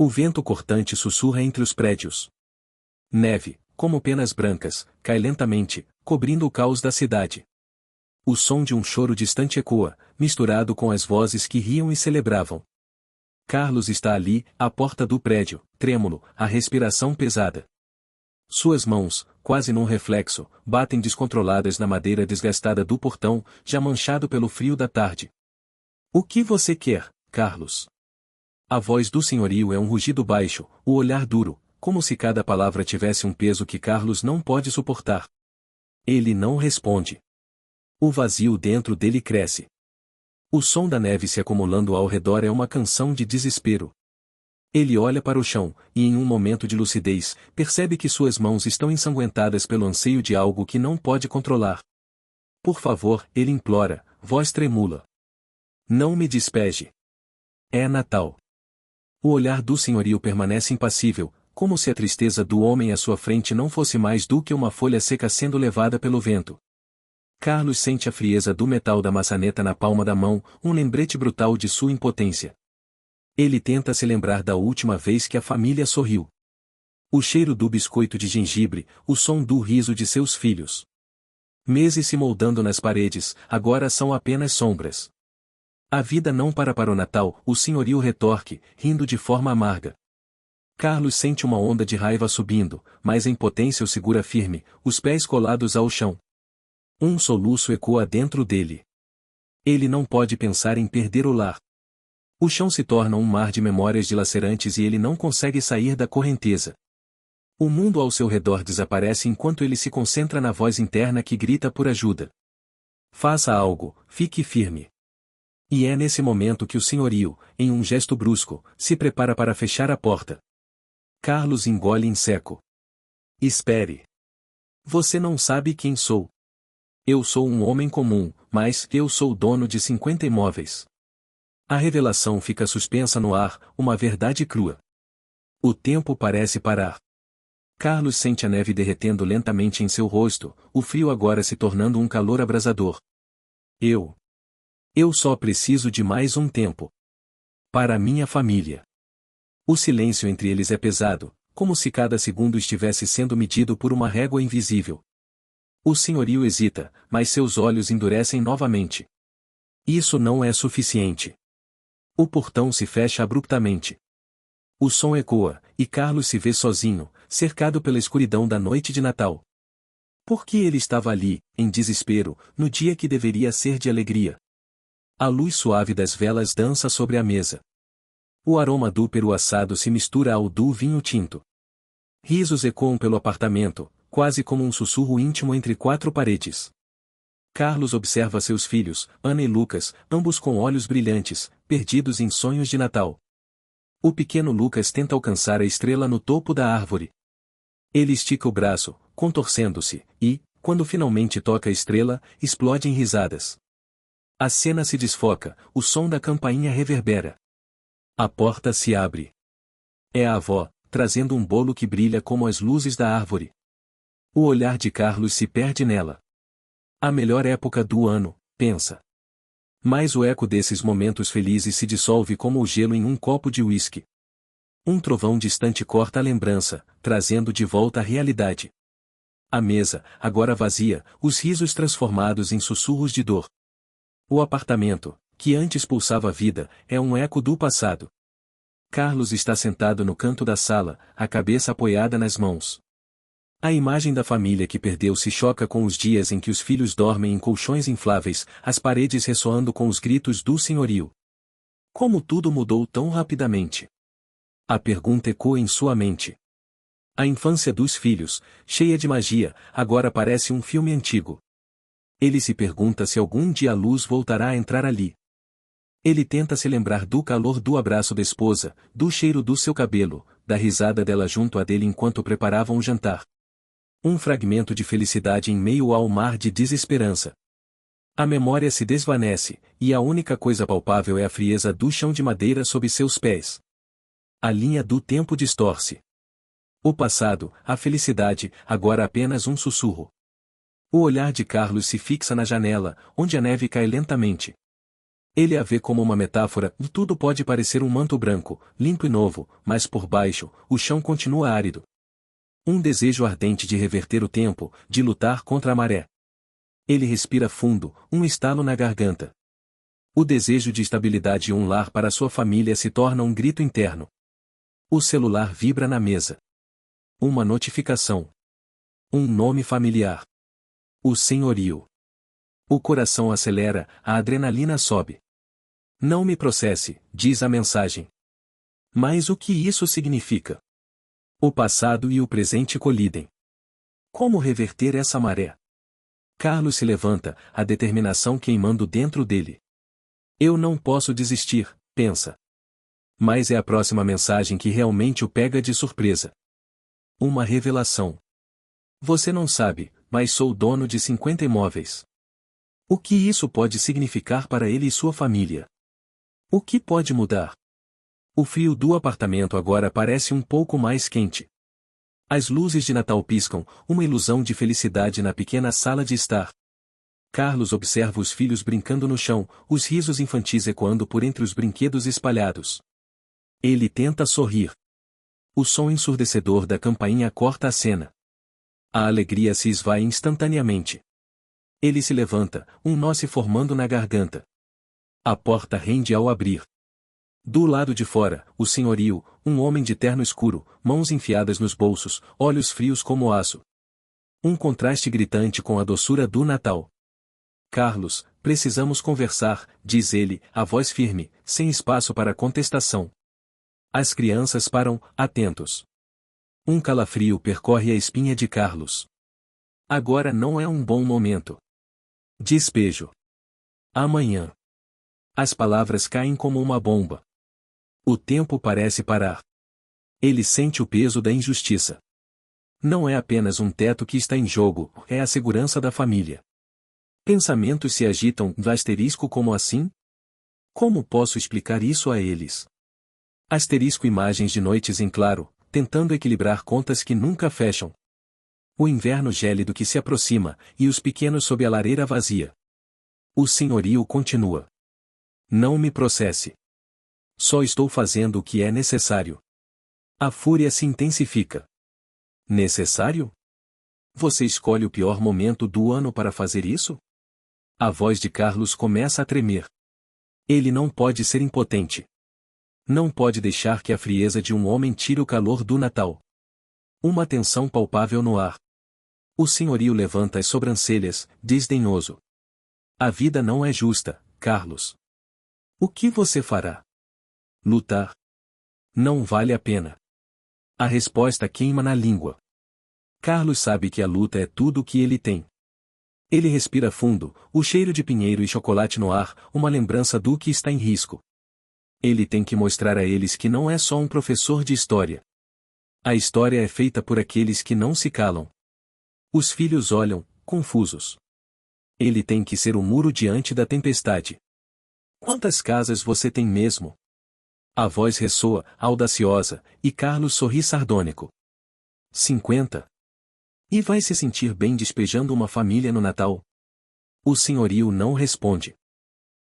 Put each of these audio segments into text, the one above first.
O vento cortante sussurra entre os prédios. Neve, como penas brancas, cai lentamente, cobrindo o caos da cidade. O som de um choro distante ecoa, misturado com as vozes que riam e celebravam. Carlos está ali, à porta do prédio, trêmulo, a respiração pesada. Suas mãos, quase num reflexo, batem descontroladas na madeira desgastada do portão, já manchado pelo frio da tarde. O que você quer, Carlos? A voz do senhorio é um rugido baixo, o olhar duro, como se cada palavra tivesse um peso que Carlos não pode suportar. Ele não responde. O vazio dentro dele cresce. O som da neve se acumulando ao redor é uma canção de desespero. Ele olha para o chão, e em um momento de lucidez, percebe que suas mãos estão ensanguentadas pelo anseio de algo que não pode controlar. Por favor, ele implora, voz tremula. Não me despeje. É Natal. O olhar do senhorio permanece impassível, como se a tristeza do homem à sua frente não fosse mais do que uma folha seca sendo levada pelo vento. Carlos sente a frieza do metal da maçaneta na palma da mão, um lembrete brutal de sua impotência. Ele tenta se lembrar da última vez que a família sorriu. O cheiro do biscoito de gengibre, o som do riso de seus filhos. Meses se moldando nas paredes, agora são apenas sombras. A vida não para o Natal, o senhorio retorque, rindo de forma amarga. Carlos sente uma onda de raiva subindo, mas a impotência o segura firme, os pés colados ao chão. Um soluço ecoa dentro dele. Ele não pode pensar em perder o lar. O chão se torna um mar de memórias dilacerantes e ele não consegue sair da correnteza. O mundo ao seu redor desaparece enquanto ele se concentra na voz interna que grita por ajuda. Faça algo, fique firme. E é nesse momento que o senhorio, em um gesto brusco, se prepara para fechar a porta. Carlos engole em seco. Espere. Você não sabe quem sou. Eu sou um homem comum, mas eu sou dono de 50 imóveis. A revelação fica suspensa no ar, uma verdade crua. O tempo parece parar. Carlos sente a neve derretendo lentamente em seu rosto, o frio agora se tornando um calor abrasador. Eu só preciso de mais um tempo. Para minha família. O silêncio entre eles é pesado, como se cada segundo estivesse sendo medido por uma régua invisível. O senhorio hesita, mas seus olhos endurecem novamente. Isso não é suficiente. O portão se fecha abruptamente. O som ecoa, e Carlos se vê sozinho, cercado pela escuridão da noite de Natal. Por que ele estava ali, em desespero, no dia que deveria ser de alegria? A luz suave das velas dança sobre a mesa. O aroma do peru assado se mistura ao do vinho tinto. Risos ecoam pelo apartamento, quase como um sussurro íntimo entre quatro paredes. Carlos observa seus filhos, Ana e Lucas, ambos com olhos brilhantes, perdidos em sonhos de Natal. O pequeno Lucas tenta alcançar a estrela no topo da árvore. Ele estica o braço, contorcendo-se, e, quando finalmente toca a estrela, explode em risadas. A cena se desfoca, o som da campainha reverbera. A porta se abre. É a avó, trazendo um bolo que brilha como as luzes da árvore. O olhar de Carlos se perde nela. A melhor época do ano, pensa. Mas o eco desses momentos felizes se dissolve como o gelo em um copo de uísque. Um trovão distante corta a lembrança, trazendo de volta a realidade. A mesa, agora vazia, os risos transformados em sussurros de dor. O apartamento, que antes pulsava vida, é um eco do passado. Carlos está sentado no canto da sala, a cabeça apoiada nas mãos. A imagem da família que perdeu se choca com os dias em que os filhos dormem em colchões infláveis, as paredes ressoando com os gritos do senhorio. Como tudo mudou tão rapidamente? A pergunta ecoa em sua mente. A infância dos filhos, cheia de magia, agora parece um filme antigo. Ele se pergunta se algum dia a luz voltará a entrar ali. Ele tenta se lembrar do calor do abraço da esposa, do cheiro do seu cabelo, da risada dela junto a dele enquanto preparavam o jantar. Um fragmento de felicidade em meio ao mar de desesperança. A memória se desvanece, e a única coisa palpável é a frieza do chão de madeira sob seus pés. A linha do tempo distorce. O passado, a felicidade, agora apenas um sussurro. O olhar de Carlos se fixa na janela, onde a neve cai lentamente. Ele a vê como uma metáfora, tudo pode parecer um manto branco, limpo e novo, mas por baixo, o chão continua árido. Um desejo ardente de reverter o tempo, de lutar contra a maré. Ele respira fundo, um estalo na garganta. O desejo de estabilidade e um lar para sua família se torna um grito interno. O celular vibra na mesa. Uma notificação. Um nome familiar. O senhorio. O coração acelera, a adrenalina sobe. Não me processe, diz a mensagem. Mas o que isso significa? O passado e o presente colidem. Como reverter essa maré? Carlos se levanta, a determinação queimando dentro dele. Eu não posso desistir, pensa. Mas é a próxima mensagem que realmente o pega de surpresa. Uma revelação. Você não sabe, mas sou dono de 50 imóveis. O que isso pode significar para ele e sua família? O que pode mudar? O frio do apartamento agora parece um pouco mais quente. As luzes de Natal piscam, uma ilusão de felicidade na pequena sala de estar. Carlos observa os filhos brincando no chão, os risos infantis ecoando por entre os brinquedos espalhados. Ele tenta sorrir. O som ensurdecedor da campainha corta a cena. A alegria se esvai instantaneamente. Ele se levanta, um nó se formando na garganta. A porta rende ao abrir. Do lado de fora, o senhorio, um homem de terno escuro, mãos enfiadas nos bolsos, olhos frios como aço. Um contraste gritante com a doçura do Natal. Carlos, precisamos conversar, diz ele, a voz firme, sem espaço para contestação. As crianças param, atentos. Um calafrio percorre a espinha de Carlos. Agora não é um bom momento. Despejo. Amanhã. As palavras caem como uma bomba. O tempo parece parar. Ele sente o peso da injustiça. Não é apenas um teto que está em jogo, é a segurança da família. Pensamentos se agitam, asterisco como assim? Como posso explicar isso a eles? Asterisco imagens de noites em claro, tentando equilibrar contas que nunca fecham. O inverno gélido que se aproxima, e os pequenos sob a lareira vazia. O senhorio continua. Não me processe. Só estou fazendo o que é necessário. A fúria se intensifica. Necessário? Você escolhe o pior momento do ano para fazer isso? A voz de Carlos começa a tremer. Ele não pode ser impotente. Não pode deixar que a frieza de um homem tire o calor do Natal. Uma tensão palpável no ar. O senhorio levanta as sobrancelhas, desdenhoso. A vida não é justa, Carlos. O que você fará? Lutar? Não vale a pena. A resposta queima na língua. Carlos sabe que a luta é tudo o que ele tem. Ele respira fundo, o cheiro de pinheiro e chocolate no ar, uma lembrança do que está em risco. Ele tem que mostrar a eles que não é só um professor de história. A história é feita por aqueles que não se calam. Os filhos olham, confusos. Ele tem que ser o muro diante da tempestade. Quantas casas você tem mesmo? A voz ressoa, audaciosa, e Carlos sorri sardônico. 50. E vai se sentir bem despejando uma família no Natal? O senhorio não responde.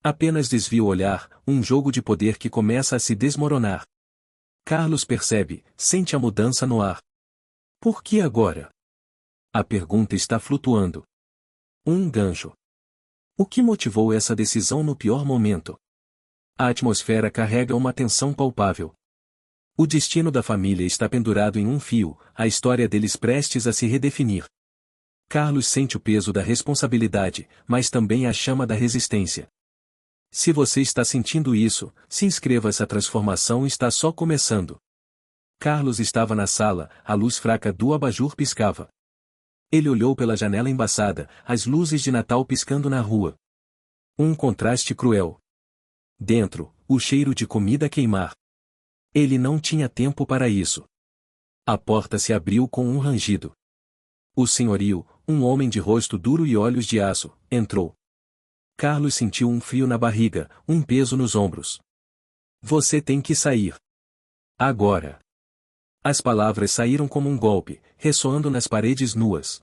Apenas desvia o olhar, um jogo de poder que começa a se desmoronar. Carlos percebe, sente a mudança no ar. Por que agora? A pergunta está flutuando. Um gancho. O que motivou essa decisão no pior momento? A atmosfera carrega uma tensão palpável. O destino da família está pendurado em um fio, a história deles prestes a se redefinir. Carlos sente o peso da responsabilidade, mas também a chama da resistência. Se você está sentindo isso, se inscreva, essa transformação está só começando. Carlos estava na sala, a luz fraca do abajur piscava. Ele olhou pela janela embaçada, as luzes de Natal piscando na rua. Um contraste cruel. Dentro, o cheiro de comida a queimar. Ele não tinha tempo para isso. A porta se abriu com um rangido. O senhorio, um homem de rosto duro e olhos de aço, entrou. Carlos sentiu um frio na barriga, um peso nos ombros. Você tem que sair. Agora. As palavras saíram como um golpe, ressoando nas paredes nuas.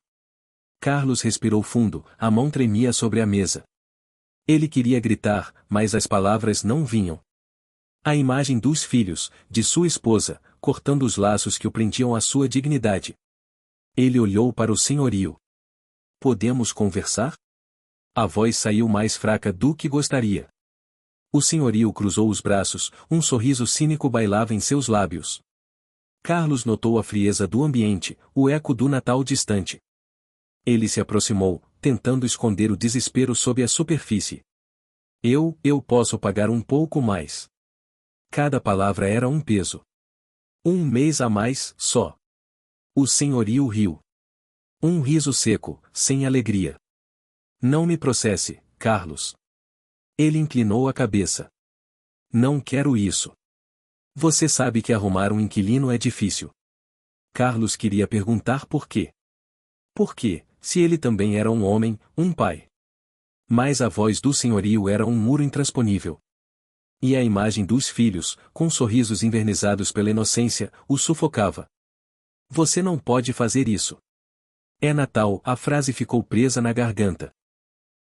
Carlos respirou fundo, a mão tremia sobre a mesa. Ele queria gritar, mas as palavras não vinham. A imagem dos filhos, de sua esposa, cortando os laços que o prendiam à sua dignidade. Ele olhou para o senhorio. Podemos conversar? A voz saiu mais fraca do que gostaria. O senhorio cruzou os braços, um sorriso cínico bailava em seus lábios. Carlos notou a frieza do ambiente, o eco do Natal distante. Ele se aproximou, tentando esconder o desespero sob a superfície. Eu posso pagar um pouco mais. Cada palavra era um peso. Um mês a mais, só. O senhorio riu. Um riso seco, sem alegria. Não me processe, Carlos. Ele inclinou a cabeça. Não quero isso. Você sabe que arrumar um inquilino é difícil. Carlos queria perguntar por quê. Por quê, se ele também era um homem, um pai. Mas a voz do senhorio era um muro intransponível. E a imagem dos filhos, com sorrisos envernizados pela inocência, o sufocava. Você não pode fazer isso. É Natal, a frase ficou presa na garganta.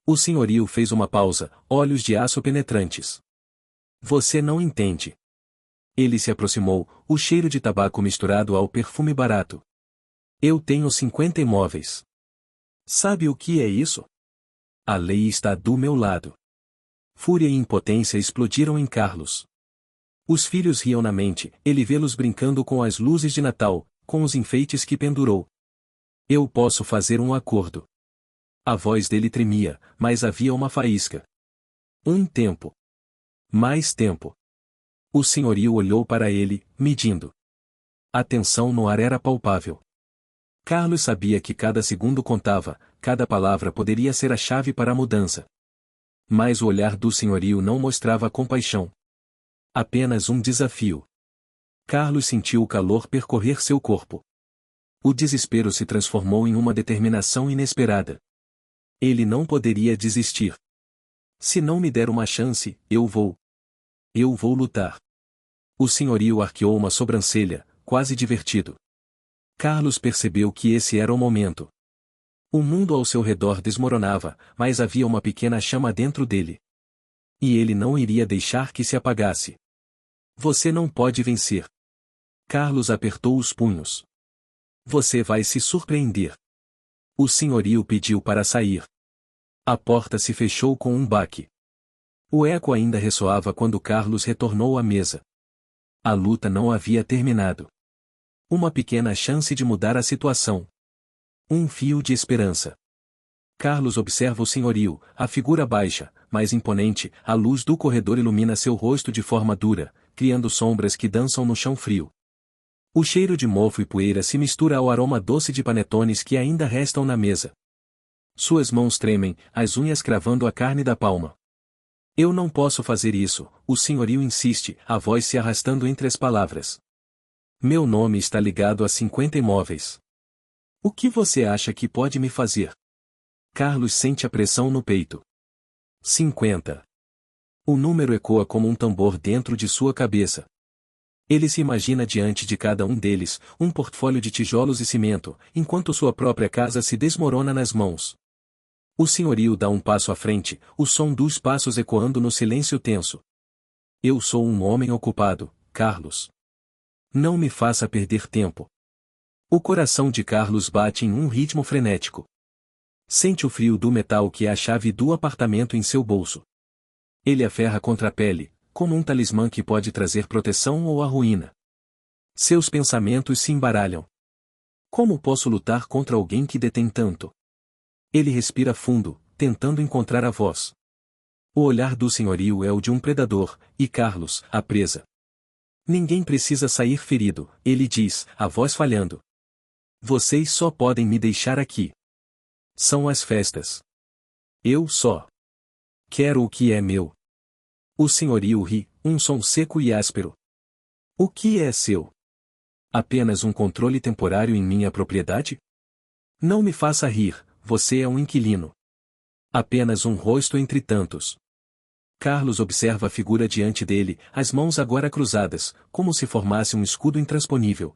O senhorio fez uma pausa, olhos de aço penetrantes. Você não entende. Ele se aproximou, o cheiro de tabaco misturado ao perfume barato. Eu tenho 50 imóveis. Sabe o que é isso? A lei está do meu lado. Fúria e impotência explodiram em Carlos. Os filhos riam na mente, ele vê-los brincando com as luzes de Natal, com os enfeites que pendurou. Eu posso fazer um acordo. A voz dele tremia, mas havia uma faísca. Um tempo. Mais tempo. O senhorio olhou para ele, medindo. A tensão no ar era palpável. Carlos sabia que cada segundo contava, cada palavra poderia ser a chave para a mudança. Mas o olhar do senhorio não mostrava compaixão. Apenas um desafio. Carlos sentiu o calor percorrer seu corpo. O desespero se transformou em uma determinação inesperada. Ele não poderia desistir. Se não me der uma chance, eu vou. Eu vou lutar. O senhorio arqueou uma sobrancelha, quase divertido. Carlos percebeu que esse era o momento. O mundo ao seu redor desmoronava, mas havia uma pequena chama dentro dele. E ele não iria deixar que se apagasse. Você não pode vencer. Carlos apertou os punhos. Você vai se surpreender. O senhorio pediu para sair. A porta se fechou com um baque. O eco ainda ressoava quando Carlos retornou à mesa. A luta não havia terminado. Uma pequena chance de mudar a situação. Um fio de esperança. Carlos observa o senhorio, a figura baixa, mas imponente, a luz do corredor ilumina seu rosto de forma dura, criando sombras que dançam no chão frio. O cheiro de mofo e poeira se mistura ao aroma doce de panetones que ainda restam na mesa. Suas mãos tremem, as unhas cravando a carne da palma. Eu não posso fazer isso, o senhorio insiste, a voz se arrastando entre as palavras. Meu nome está ligado a 50 imóveis. O que você acha que pode me fazer? Carlos sente a pressão no peito. 50. O número ecoa como um tambor dentro de sua cabeça. Ele se imagina diante de cada um deles, um portfólio de tijolos e cimento, enquanto sua própria casa se desmorona nas mãos. O senhorio dá um passo à frente, o som dos passos ecoando no silêncio tenso. Eu sou um homem ocupado, Carlos. Não me faça perder tempo. O coração de Carlos bate em um ritmo frenético. Sente o frio do metal que é a chave do apartamento em seu bolso. Ele aferra contra a pele, como um talismã que pode trazer proteção ou a ruína. Seus pensamentos se embaralham. Como posso lutar contra alguém que detém tanto? Ele respira fundo, tentando encontrar a voz. O olhar do senhorio é o de um predador, e Carlos, a presa. Ninguém precisa sair ferido, ele diz, a voz falhando. Vocês só podem me deixar aqui. São as festas. Eu só quero o que é meu. O senhorio ri, um som seco e áspero. O que é seu? Apenas um controle temporário em minha propriedade? Não me faça rir, você é um inquilino. Apenas um rosto entre tantos. Carlos observa a figura diante dele, as mãos agora cruzadas, como se formasse um escudo intransponível.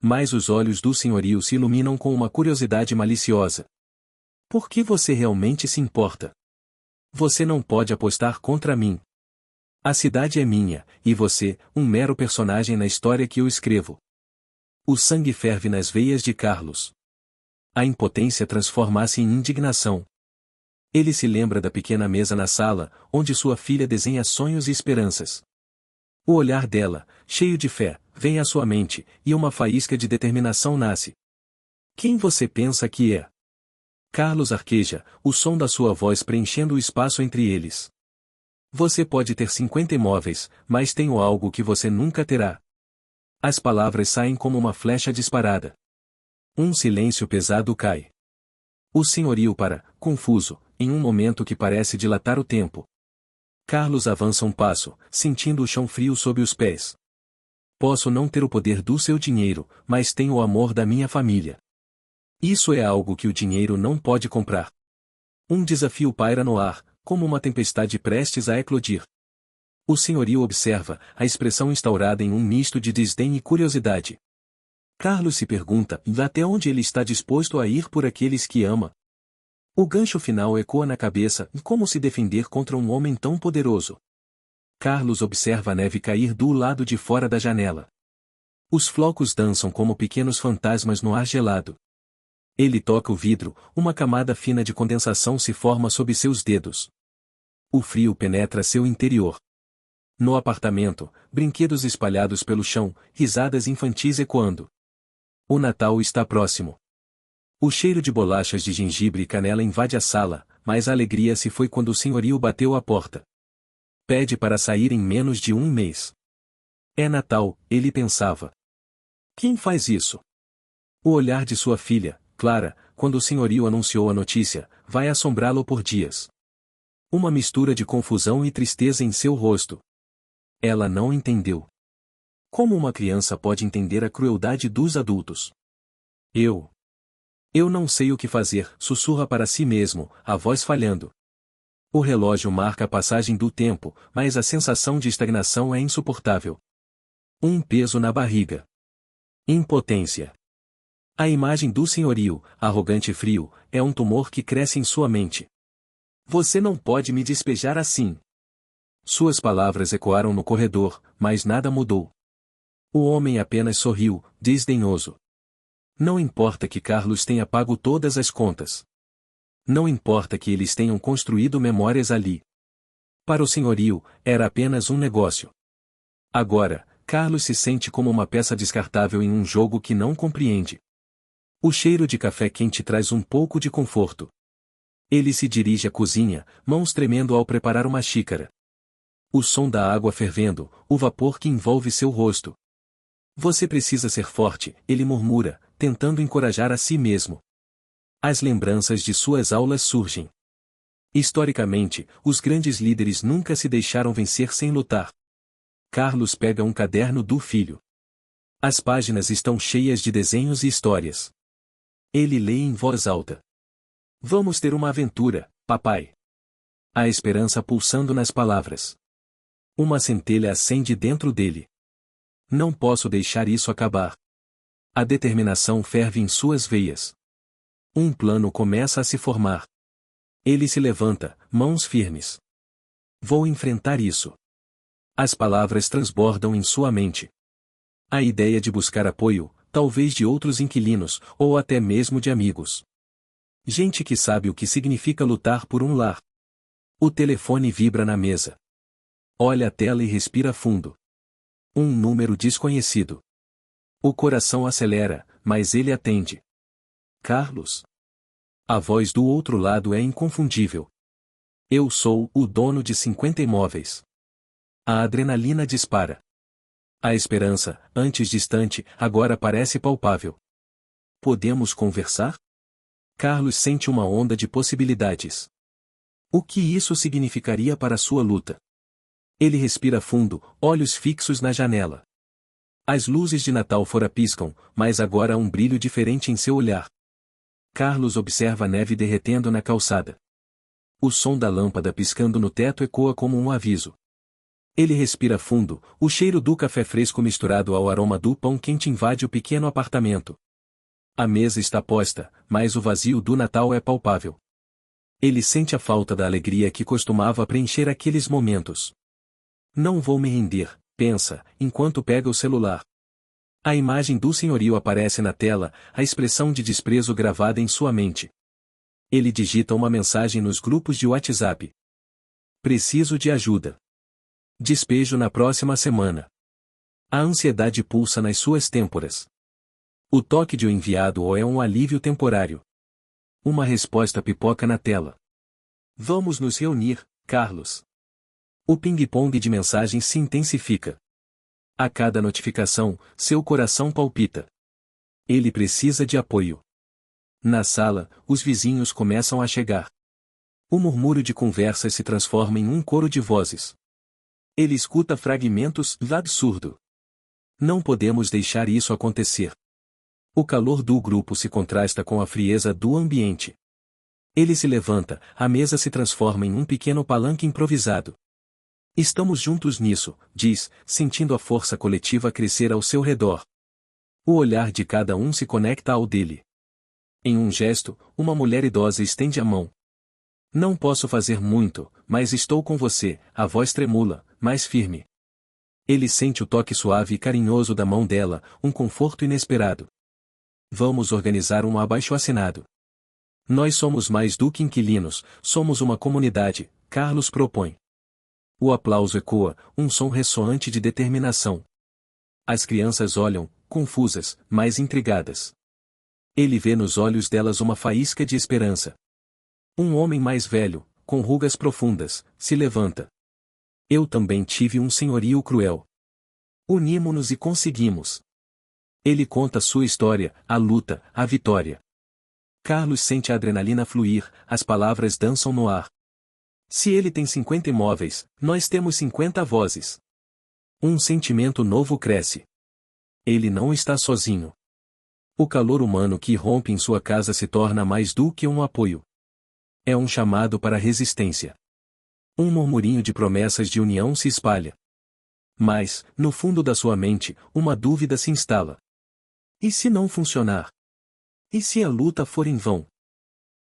Mas os olhos do senhorio se iluminam com uma curiosidade maliciosa. Por que você realmente se importa? Você não pode apostar contra mim. A cidade é minha, e você, um mero personagem na história que eu escrevo. O sangue ferve nas veias de Carlos. A impotência transforma-se em indignação. Ele se lembra da pequena mesa na sala, onde sua filha desenha sonhos e esperanças. O olhar dela, cheio de fé, vem à sua mente, e uma faísca de determinação nasce. Quem você pensa que é? Carlos arqueja, o som da sua voz preenchendo o espaço entre eles. Você pode ter 50 imóveis, mas tenho algo que você nunca terá. As palavras saem como uma flecha disparada. Um silêncio pesado cai. O senhorio para, confuso, em um momento que parece dilatar o tempo. Carlos avança um passo, sentindo o chão frio sob os pés. Posso não ter o poder do seu dinheiro, mas tenho o amor da minha família. Isso é algo que o dinheiro não pode comprar. Um desafio paira no ar, como uma tempestade prestes a eclodir. O senhorio observa, a expressão instaurada em um misto de desdém e curiosidade. Carlos se pergunta até onde ele está disposto a ir por aqueles que ama. O gancho final ecoa na cabeça, como se defender contra um homem tão poderoso. Carlos observa a neve cair do lado de fora da janela. Os flocos dançam como pequenos fantasmas no ar gelado. Ele toca o vidro, uma camada fina de condensação se forma sob seus dedos. O frio penetra seu interior. No apartamento, brinquedos espalhados pelo chão, risadas infantis ecoando. O Natal está próximo. O cheiro de bolachas de gengibre e canela invade a sala, mas a alegria se foi quando o senhorio bateu à porta. Pede para sair em menos de um mês. É Natal, ele pensava. Quem faz isso? O olhar de sua filha, Clara, quando o senhorio anunciou a notícia, vai assombrá-lo por dias. Uma mistura de confusão e tristeza em seu rosto. Ela não entendeu. Como uma criança pode entender a crueldade dos adultos? Eu não sei o que fazer, sussurra para si mesmo, a voz falhando. O relógio marca a passagem do tempo, mas a sensação de estagnação é insuportável. Um peso na barriga. Impotência. A imagem do senhorio, arrogante e frio, é um tumor que cresce em sua mente. Você não pode me despejar assim. Suas palavras ecoaram no corredor, mas nada mudou. O homem apenas sorriu, desdenhoso. Não importa que Carlos tenha pago todas as contas. Não importa que eles tenham construído memórias ali. Para o senhorio, era apenas um negócio. Agora, Carlos se sente como uma peça descartável em um jogo que não compreende. O cheiro de café quente traz um pouco de conforto. Ele se dirige à cozinha, mãos tremendo ao preparar uma xícara. O som da água fervendo, o vapor que envolve seu rosto. Você precisa ser forte, ele murmura, tentando encorajar a si mesmo. As lembranças de suas aulas surgem. Historicamente, os grandes líderes nunca se deixaram vencer sem lutar. Carlos pega um caderno do filho. As páginas estão cheias de desenhos e histórias. Ele lê em voz alta. Vamos ter uma aventura, papai. A esperança pulsando nas palavras. Uma centelha acende dentro dele. Não posso deixar isso acabar. A determinação ferve em suas veias. Um plano começa a se formar. Ele se levanta, mãos firmes. Vou enfrentar isso. As palavras transbordam em sua mente. A ideia de buscar apoio, talvez de outros inquilinos, ou até mesmo de amigos. Gente que sabe o que significa lutar por um lar. O telefone vibra na mesa. Olha a tela e respira fundo. Um número desconhecido. O coração acelera, mas ele atende. Carlos. A voz do outro lado é inconfundível. Eu sou o dono de 50 imóveis. A adrenalina dispara. A esperança, antes distante, agora parece palpável. Podemos conversar? Carlos sente uma onda de possibilidades. O que isso significaria para sua luta? Ele respira fundo, olhos fixos na janela. As luzes de Natal fora piscam, mas agora há um brilho diferente em seu olhar. Carlos observa a neve derretendo na calçada. O som da lâmpada piscando no teto ecoa como um aviso. Ele respira fundo, o cheiro do café fresco misturado ao aroma do pão quente invade o pequeno apartamento. A mesa está posta, mas o vazio do Natal é palpável. Ele sente a falta da alegria que costumava preencher aqueles momentos. Não vou me render, pensa, enquanto pega o celular. A imagem do senhorio aparece na tela, a expressão de desprezo gravada em sua mente. Ele digita uma mensagem nos grupos de WhatsApp. Preciso de ajuda. Despejo na próxima semana. A ansiedade pulsa nas suas têmporas. O toque de o enviado ou é um alívio temporário. Uma resposta pipoca na tela. Vamos nos reunir, Carlos. O ping-pong de mensagens se intensifica. A cada notificação, seu coração palpita. Ele precisa de apoio. Na sala, os vizinhos começam a chegar. O murmúrio de conversas se transforma em um coro de vozes. Ele escuta fragmentos absurdo. Não podemos deixar isso acontecer. O calor do grupo se contrasta com a frieza do ambiente. Ele se levanta, a mesa se transforma em um pequeno palanque improvisado. Estamos juntos nisso, diz, sentindo a força coletiva crescer ao seu redor. O olhar de cada um se conecta ao dele. Em um gesto, uma mulher idosa estende a mão. Não posso fazer muito, mas estou com você, a voz tremula, mais firme. Ele sente o toque suave e carinhoso da mão dela, um conforto inesperado. Vamos organizar um abaixo-assinado. Nós somos mais do que inquilinos, somos uma comunidade, Carlos propõe. O aplauso ecoa, um som ressoante de determinação. As crianças olham, confusas, mas intrigadas. Ele vê nos olhos delas uma faísca de esperança. Um homem mais velho, com rugas profundas, se levanta. Eu também tive um senhorio cruel. Unimo-nos e conseguimos. Ele conta sua história, a luta, a vitória. Carlos sente a adrenalina fluir, as palavras dançam no ar. Se ele tem 50 imóveis, nós temos 50 vozes. Um sentimento novo cresce. Ele não está sozinho. O calor humano que irrompe em sua casa se torna mais do que um apoio. É um chamado para a resistência. Um murmurinho de promessas de união se espalha. Mas, no fundo da sua mente, uma dúvida se instala. E se não funcionar? E se a luta for em vão?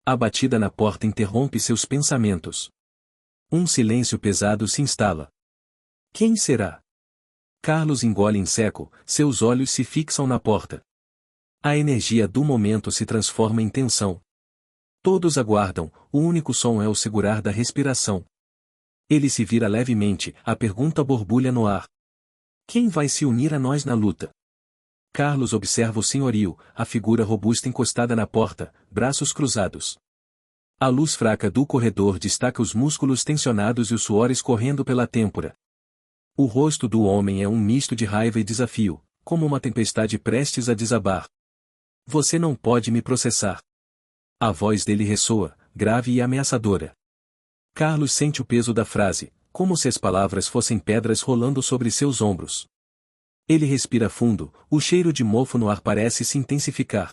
A batida na porta interrompe seus pensamentos. Um silêncio pesado se instala. Quem será? Carlos engole em seco, seus olhos se fixam na porta. A energia do momento se transforma em tensão. Todos aguardam, o único som é o segurar da respiração. Ele se vira levemente, a pergunta borbulha no ar. Quem vai se unir a nós na luta? Carlos observa o senhorio, a figura robusta encostada na porta, braços cruzados. A luz fraca do corredor destaca os músculos tensionados e o suor escorrendo pela têmpora. O rosto do homem é um misto de raiva e desafio, como uma tempestade prestes a desabar. Você não pode me processar. A voz dele ressoa, grave e ameaçadora. Carlos sente o peso da frase, como se as palavras fossem pedras rolando sobre seus ombros. Ele respira fundo, o cheiro de mofo no ar parece se intensificar.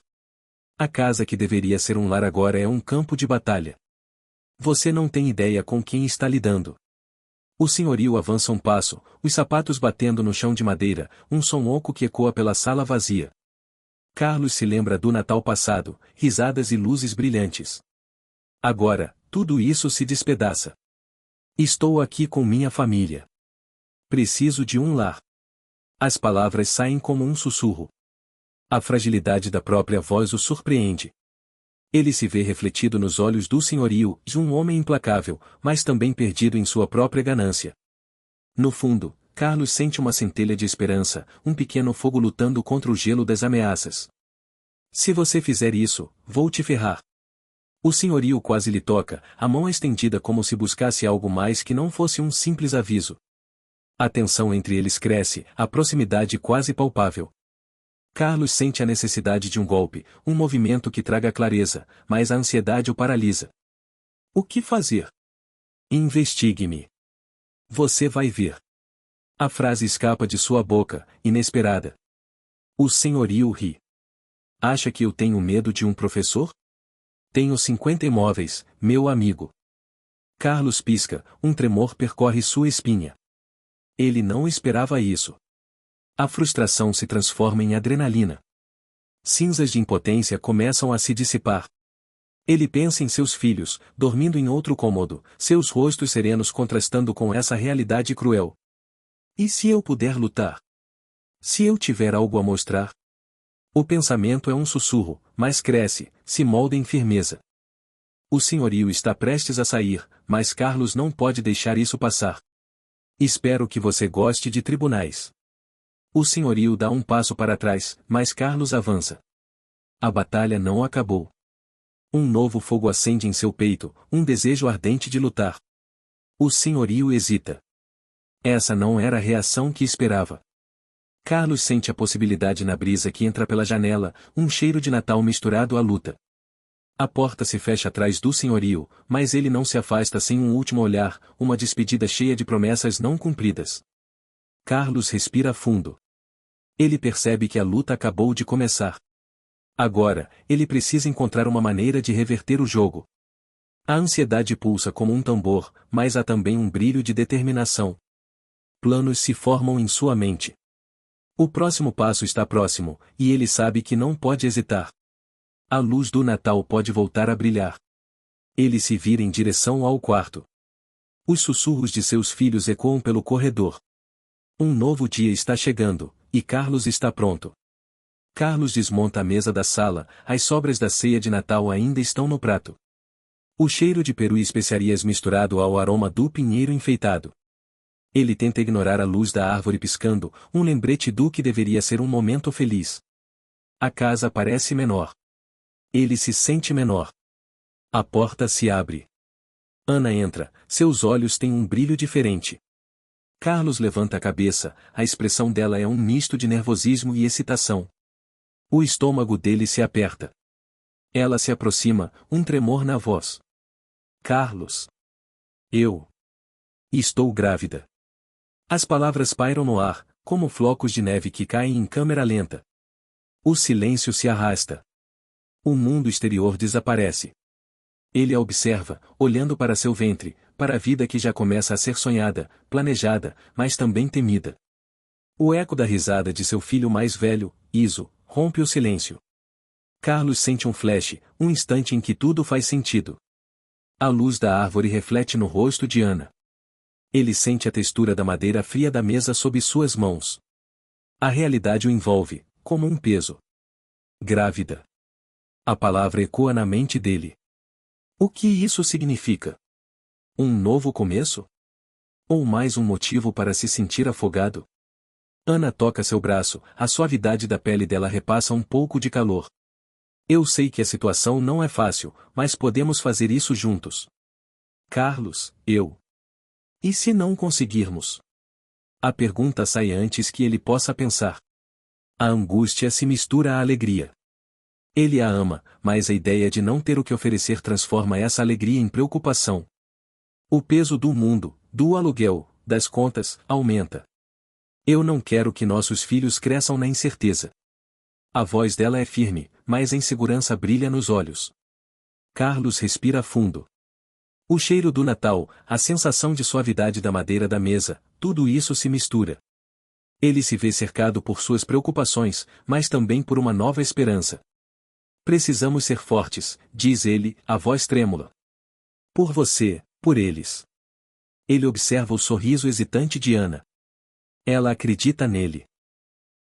A casa que deveria ser um lar agora é um campo de batalha. Você não tem ideia com quem está lidando. O senhorio avança um passo, os sapatos batendo no chão de madeira, um som oco que ecoa pela sala vazia. Carlos se lembra do Natal passado, risadas e luzes brilhantes. Agora, tudo isso se despedaça. Estou aqui com minha família. Preciso de um lar. As palavras saem como um sussurro. A fragilidade da própria voz o surpreende. Ele se vê refletido nos olhos do senhorio, de um homem implacável, mas também perdido em sua própria ganância. No fundo, Carlos sente uma centelha de esperança, um pequeno fogo lutando contra o gelo das ameaças. Se você fizer isso, vou te ferrar. O senhorio quase lhe toca, a mão estendida como se buscasse algo mais que não fosse um simples aviso. A tensão entre eles cresce, a proximidade quase palpável. Carlos sente a necessidade de um golpe, um movimento que traga clareza, mas a ansiedade o paralisa. O que fazer? Investigue-me. Você vai ver. A frase escapa de sua boca, inesperada. O senhorio ri. Acha que eu tenho medo de um professor? Tenho 50 imóveis, meu amigo. Carlos pisca, um tremor percorre sua espinha. Ele não esperava isso. A frustração se transforma em adrenalina. Cinzas de impotência começam a se dissipar. Ele pensa em seus filhos, dormindo em outro cômodo, seus rostos serenos contrastando com essa realidade cruel. E se eu puder lutar? Se eu tiver algo a mostrar? O pensamento é um sussurro, mas cresce, se molda em firmeza. O senhorio está prestes a sair, mas Carlos não pode deixar isso passar. Espero que você goste de tribunais. O senhorio dá um passo para trás, mas Carlos avança. A batalha não acabou. Um novo fogo acende em seu peito, um desejo ardente de lutar. O senhorio hesita. Essa não era a reação que esperava. Carlos sente a possibilidade na brisa que entra pela janela, um cheiro de Natal misturado à luta. A porta se fecha atrás do senhorio, mas ele não se afasta sem um último olhar, uma despedida cheia de promessas não cumpridas. Carlos respira fundo. Ele percebe que a luta acabou de começar. Agora, ele precisa encontrar uma maneira de reverter o jogo. A ansiedade pulsa como um tambor, mas há também um brilho de determinação. Planos se formam em sua mente. O próximo passo está próximo, e ele sabe que não pode hesitar. A luz do Natal pode voltar a brilhar. Ele se vira em direção ao quarto. Os sussurros de seus filhos ecoam pelo corredor. Um novo dia está chegando, e Carlos está pronto. Carlos desmonta a mesa da sala, as sobras da ceia de Natal ainda estão no prato. O cheiro de peru e especiarias misturado ao aroma do pinheiro enfeitado. Ele tenta ignorar a luz da árvore piscando, um lembrete do que deveria ser um momento feliz. A casa parece menor. Ele se sente menor. A porta se abre. Ana entra, seus olhos têm um brilho diferente. Carlos levanta a cabeça, a expressão dela é um misto de nervosismo e excitação. O estômago dele se aperta. Ela se aproxima, um tremor na voz. Carlos. Eu. Estou grávida. As palavras pairam no ar, como flocos de neve que caem em câmera lenta. O silêncio se arrasta. O mundo exterior desaparece. Ele a observa, olhando para seu ventre, para a vida que já começa a ser sonhada, planejada, mas também temida. O eco da risada de seu filho mais velho, Iso, rompe o silêncio. Carlos sente um flash, um instante em que tudo faz sentido. A luz da árvore reflete no rosto de Ana. Ele sente a textura da madeira fria da mesa sob suas mãos. A realidade o envolve, como um peso. Grávida. A palavra ecoa na mente dele. O que isso significa? Um novo começo? Ou mais um motivo para se sentir afogado? Ana toca seu braço, a suavidade da pele dela repassa um pouco de calor. Eu sei que a situação não é fácil, mas podemos fazer isso juntos. Carlos, eu. E se não conseguirmos? A pergunta sai antes que ele possa pensar. A angústia se mistura à alegria. Ele a ama, mas a ideia de não ter o que oferecer transforma essa alegria em preocupação. O peso do mundo, do aluguel, das contas, aumenta. Eu não quero que nossos filhos cresçam na incerteza. A voz dela é firme, mas a insegurança brilha nos olhos. Carlos respira fundo. O cheiro do Natal, a sensação de suavidade da madeira da mesa, tudo isso se mistura. Ele se vê cercado por suas preocupações, mas também por uma nova esperança. Precisamos ser fortes, diz ele, a voz trêmula. Por você, por eles. Ele observa o sorriso hesitante de Ana. Ela acredita nele.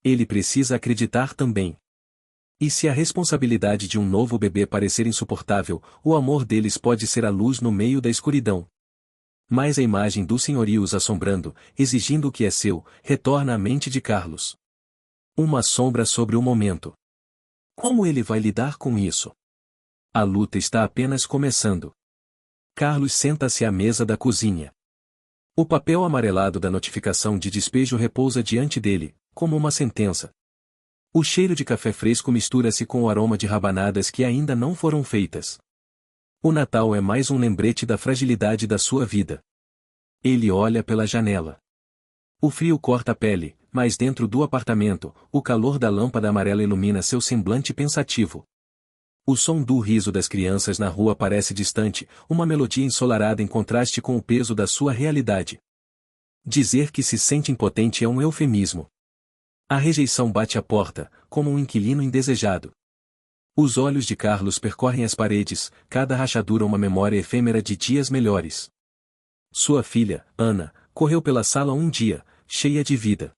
Ele precisa acreditar também. E se a responsabilidade de um novo bebê parecer insuportável, o amor deles pode ser a luz no meio da escuridão. Mas a imagem do senhorio os assombrando, exigindo o que é seu, retorna à mente de Carlos. Uma sombra sobre o momento. Como ele vai lidar com isso? A luta está apenas começando. Carlos senta-se à mesa da cozinha. O papel amarelado da notificação de despejo repousa diante dele, como uma sentença. O cheiro de café fresco mistura-se com o aroma de rabanadas que ainda não foram feitas. O Natal é mais um lembrete da fragilidade da sua vida. Ele olha pela janela. O frio corta a pele, mas dentro do apartamento, o calor da lâmpada amarela ilumina seu semblante pensativo. O som do riso das crianças na rua parece distante, uma melodia ensolarada em contraste com o peso da sua realidade. Dizer que se sente impotente é um eufemismo. A rejeição bate à porta, como um inquilino indesejado. Os olhos de Carlos percorrem as paredes, cada rachadura uma memória efêmera de dias melhores. Sua filha, Ana, correu pela sala um dia, cheia de vida.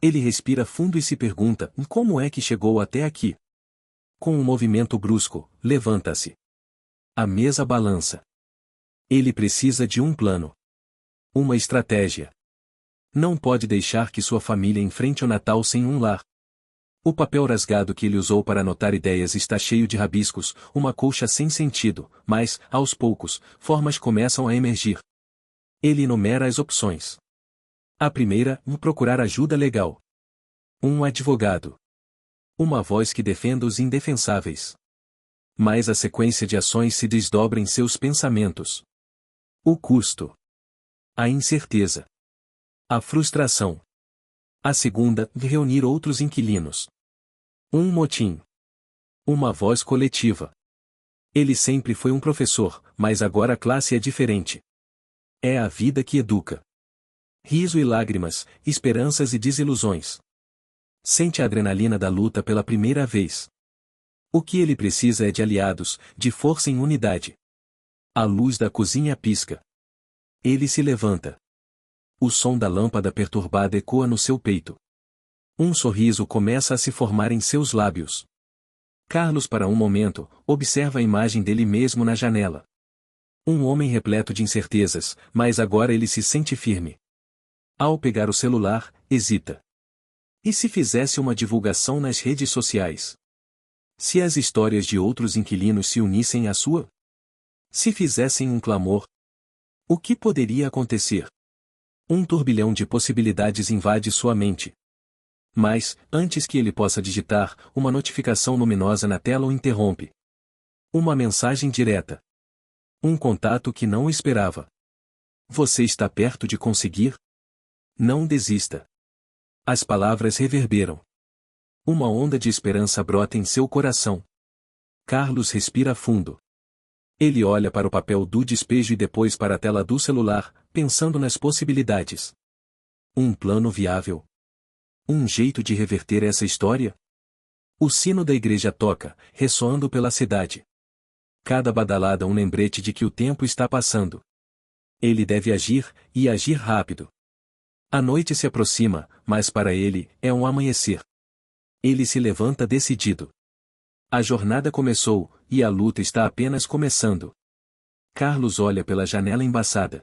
Ele respira fundo e se pergunta, como é que chegou até aqui? Com um movimento brusco, levanta-se. A mesa balança. Ele precisa de um plano. Uma estratégia. Não pode deixar que sua família enfrente o Natal sem um lar. O papel rasgado que ele usou para anotar ideias está cheio de rabiscos, uma colcha sem sentido, mas, aos poucos, formas começam a emergir. Ele enumera as opções. A primeira, procurar ajuda legal. Um advogado. Uma voz que defenda os indefensáveis. Mas a sequência de ações se desdobra em seus pensamentos. O custo. A incerteza. A frustração. A segunda, reunir outros inquilinos. Um motim. Uma voz coletiva. Ele sempre foi um professor, mas agora a classe é diferente. É a vida que educa. Riso e lágrimas, esperanças e desilusões. Sente a adrenalina da luta pela primeira vez. O que ele precisa é de aliados, de força em unidade. A luz da cozinha pisca. Ele se levanta. O som da lâmpada perturbada ecoa no seu peito. Um sorriso começa a se formar em seus lábios. Carlos, para um momento, observa a imagem dele mesmo na janela. Um homem repleto de incertezas, mas agora ele se sente firme. Ao pegar o celular, hesita. E se fizesse uma divulgação nas redes sociais? Se as histórias de outros inquilinos se unissem à sua? Se fizessem um clamor? O que poderia acontecer? Um turbilhão de possibilidades invade sua mente. Mas, antes que ele possa digitar, uma notificação luminosa na tela o interrompe. Uma mensagem direta. Um contato que não esperava. Você está perto de conseguir? Não desista. As palavras reverberam. Uma onda de esperança brota em seu coração. Carlos respira fundo. Ele olha para o papel do despejo e depois para a tela do celular, pensando nas possibilidades. Um plano viável. Um jeito de reverter essa história? O sino da igreja toca, ressoando pela cidade. Cada badalada um lembrete de que o tempo está passando. Ele deve agir, e agir rápido. A noite se aproxima, mas para ele, é um amanhecer. Ele se levanta decidido. A jornada começou, e a luta está apenas começando. Carlos olha pela janela embaçada.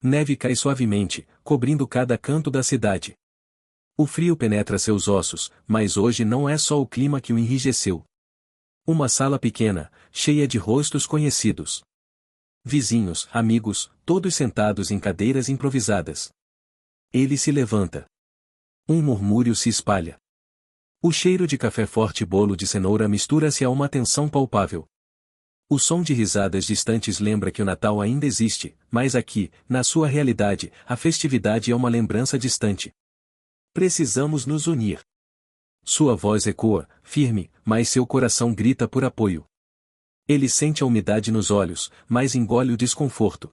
Neve cai suavemente, cobrindo cada canto da cidade. O frio penetra seus ossos, mas hoje não é só o clima que o enrijeceu. Uma sala pequena, cheia de rostos conhecidos. Vizinhos, amigos, todos sentados em cadeiras improvisadas. Ele se levanta. Um murmúrio se espalha. O cheiro de café forte e bolo de cenoura mistura-se a uma tensão palpável. O som de risadas distantes lembra que o Natal ainda existe, mas aqui, na sua realidade, a festividade é uma lembrança distante. Precisamos nos unir. Sua voz ecoa, firme, mas seu coração grita por apoio. Ele sente a umidade nos olhos, mas engole o desconforto.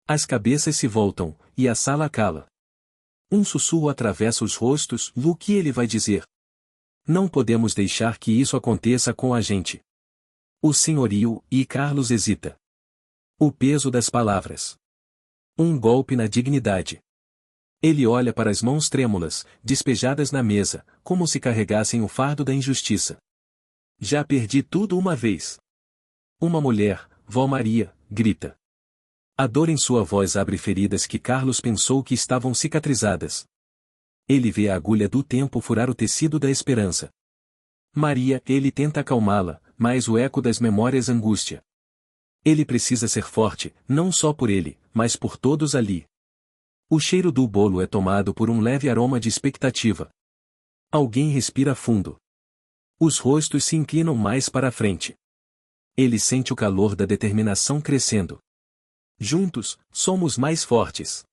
As cabeças se voltam, e a sala cala. Um sussurro atravessa os rostos, o que ele vai dizer? Não podemos deixar que isso aconteça com a gente. O senhorio, e Carlos hesita. O peso das palavras. Um golpe na dignidade. Ele olha para as mãos trêmulas, despejadas na mesa, como se carregassem o fardo da injustiça. Já perdi tudo uma vez. Uma mulher, Vó Maria, grita. A dor em sua voz abre feridas que Carlos pensou que estavam cicatrizadas. Ele vê a agulha do tempo furar o tecido da esperança. Maria, ele tenta acalmá-la, mas o eco das memórias angústia. Ele precisa ser forte, não só por ele, mas por todos ali. O cheiro do bolo é tomado por um leve aroma de expectativa. Alguém respira fundo. Os rostos se inclinam mais para a frente. Ele sente o calor da determinação crescendo. Juntos, somos mais fortes.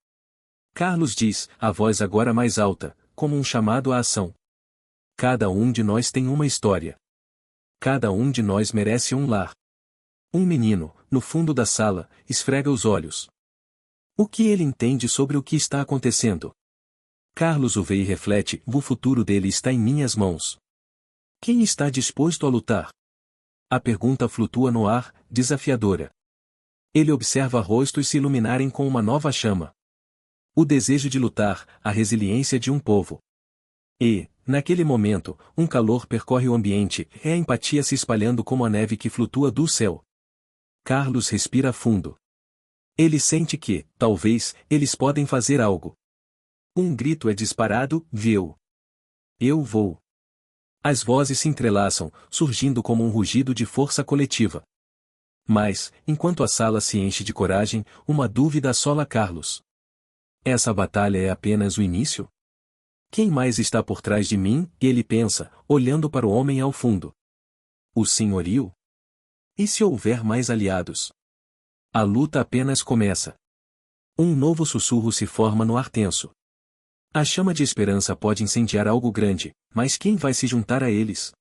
Carlos diz, a voz agora mais alta, como um chamado à ação. Cada um de nós tem uma história. Cada um de nós merece um lar. Um menino, no fundo da sala, esfrega os olhos. O que ele entende sobre o que está acontecendo? Carlos o vê e reflete, o futuro dele está em minhas mãos. Quem está disposto a lutar? A pergunta flutua no ar, desafiadora. Ele observa rostos se iluminarem com uma nova chama. O desejo de lutar, a resiliência de um povo. E, naquele momento, um calor percorre o ambiente, é a empatia se espalhando como a neve que flutua do céu. Carlos respira fundo. Ele sente que, talvez, eles podem fazer algo. Um grito é disparado, viu? Eu vou. As vozes se entrelaçam, surgindo como um rugido de força coletiva. Mas, enquanto a sala se enche de coragem, uma dúvida assola Carlos. Essa batalha é apenas o início? Quem mais está por trás de mim? Ele pensa, olhando para o homem ao fundo. O senhorio? E se houver mais aliados? A luta apenas começa. Um novo sussurro se forma no ar tenso. A chama de esperança pode incendiar algo grande, mas quem vai se juntar a eles?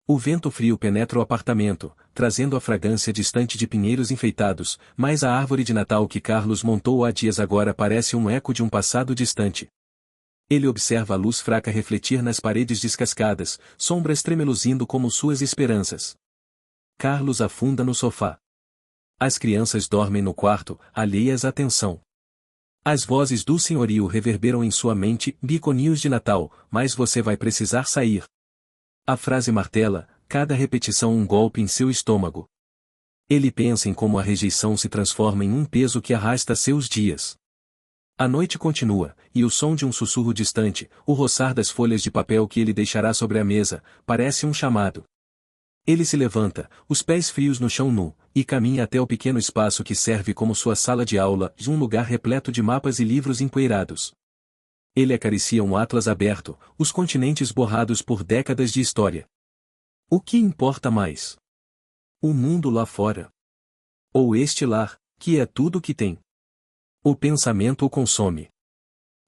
O vento frio penetra o apartamento, trazendo a fragrância distante de pinheiros enfeitados, mas a árvore de Natal que Carlos montou há dias agora parece um eco de um passado distante. Ele observa a luz fraca refletir nas paredes descascadas, sombras tremeluzindo como suas esperanças. Carlos afunda no sofá. As crianças dormem no quarto, alheias à tensão. As vozes do senhorio reverberam em sua mente, biconinhos de Natal, mas você vai precisar sair. A frase martela, cada repetição um golpe em seu estômago. Ele pensa em como a rejeição se transforma em um peso que arrasta seus dias. A noite continua, e o som de um sussurro distante, o roçar das folhas de papel que ele deixará sobre a mesa, parece um chamado. Ele se levanta, os pés frios no chão nu, e caminha até o pequeno espaço que serve como sua sala de aula, de um lugar repleto de mapas e livros empoeirados. Ele acaricia um atlas aberto, os continentes borrados por décadas de história. O que importa mais? O mundo lá fora? Ou este lar, que é tudo o que tem? O pensamento o consome.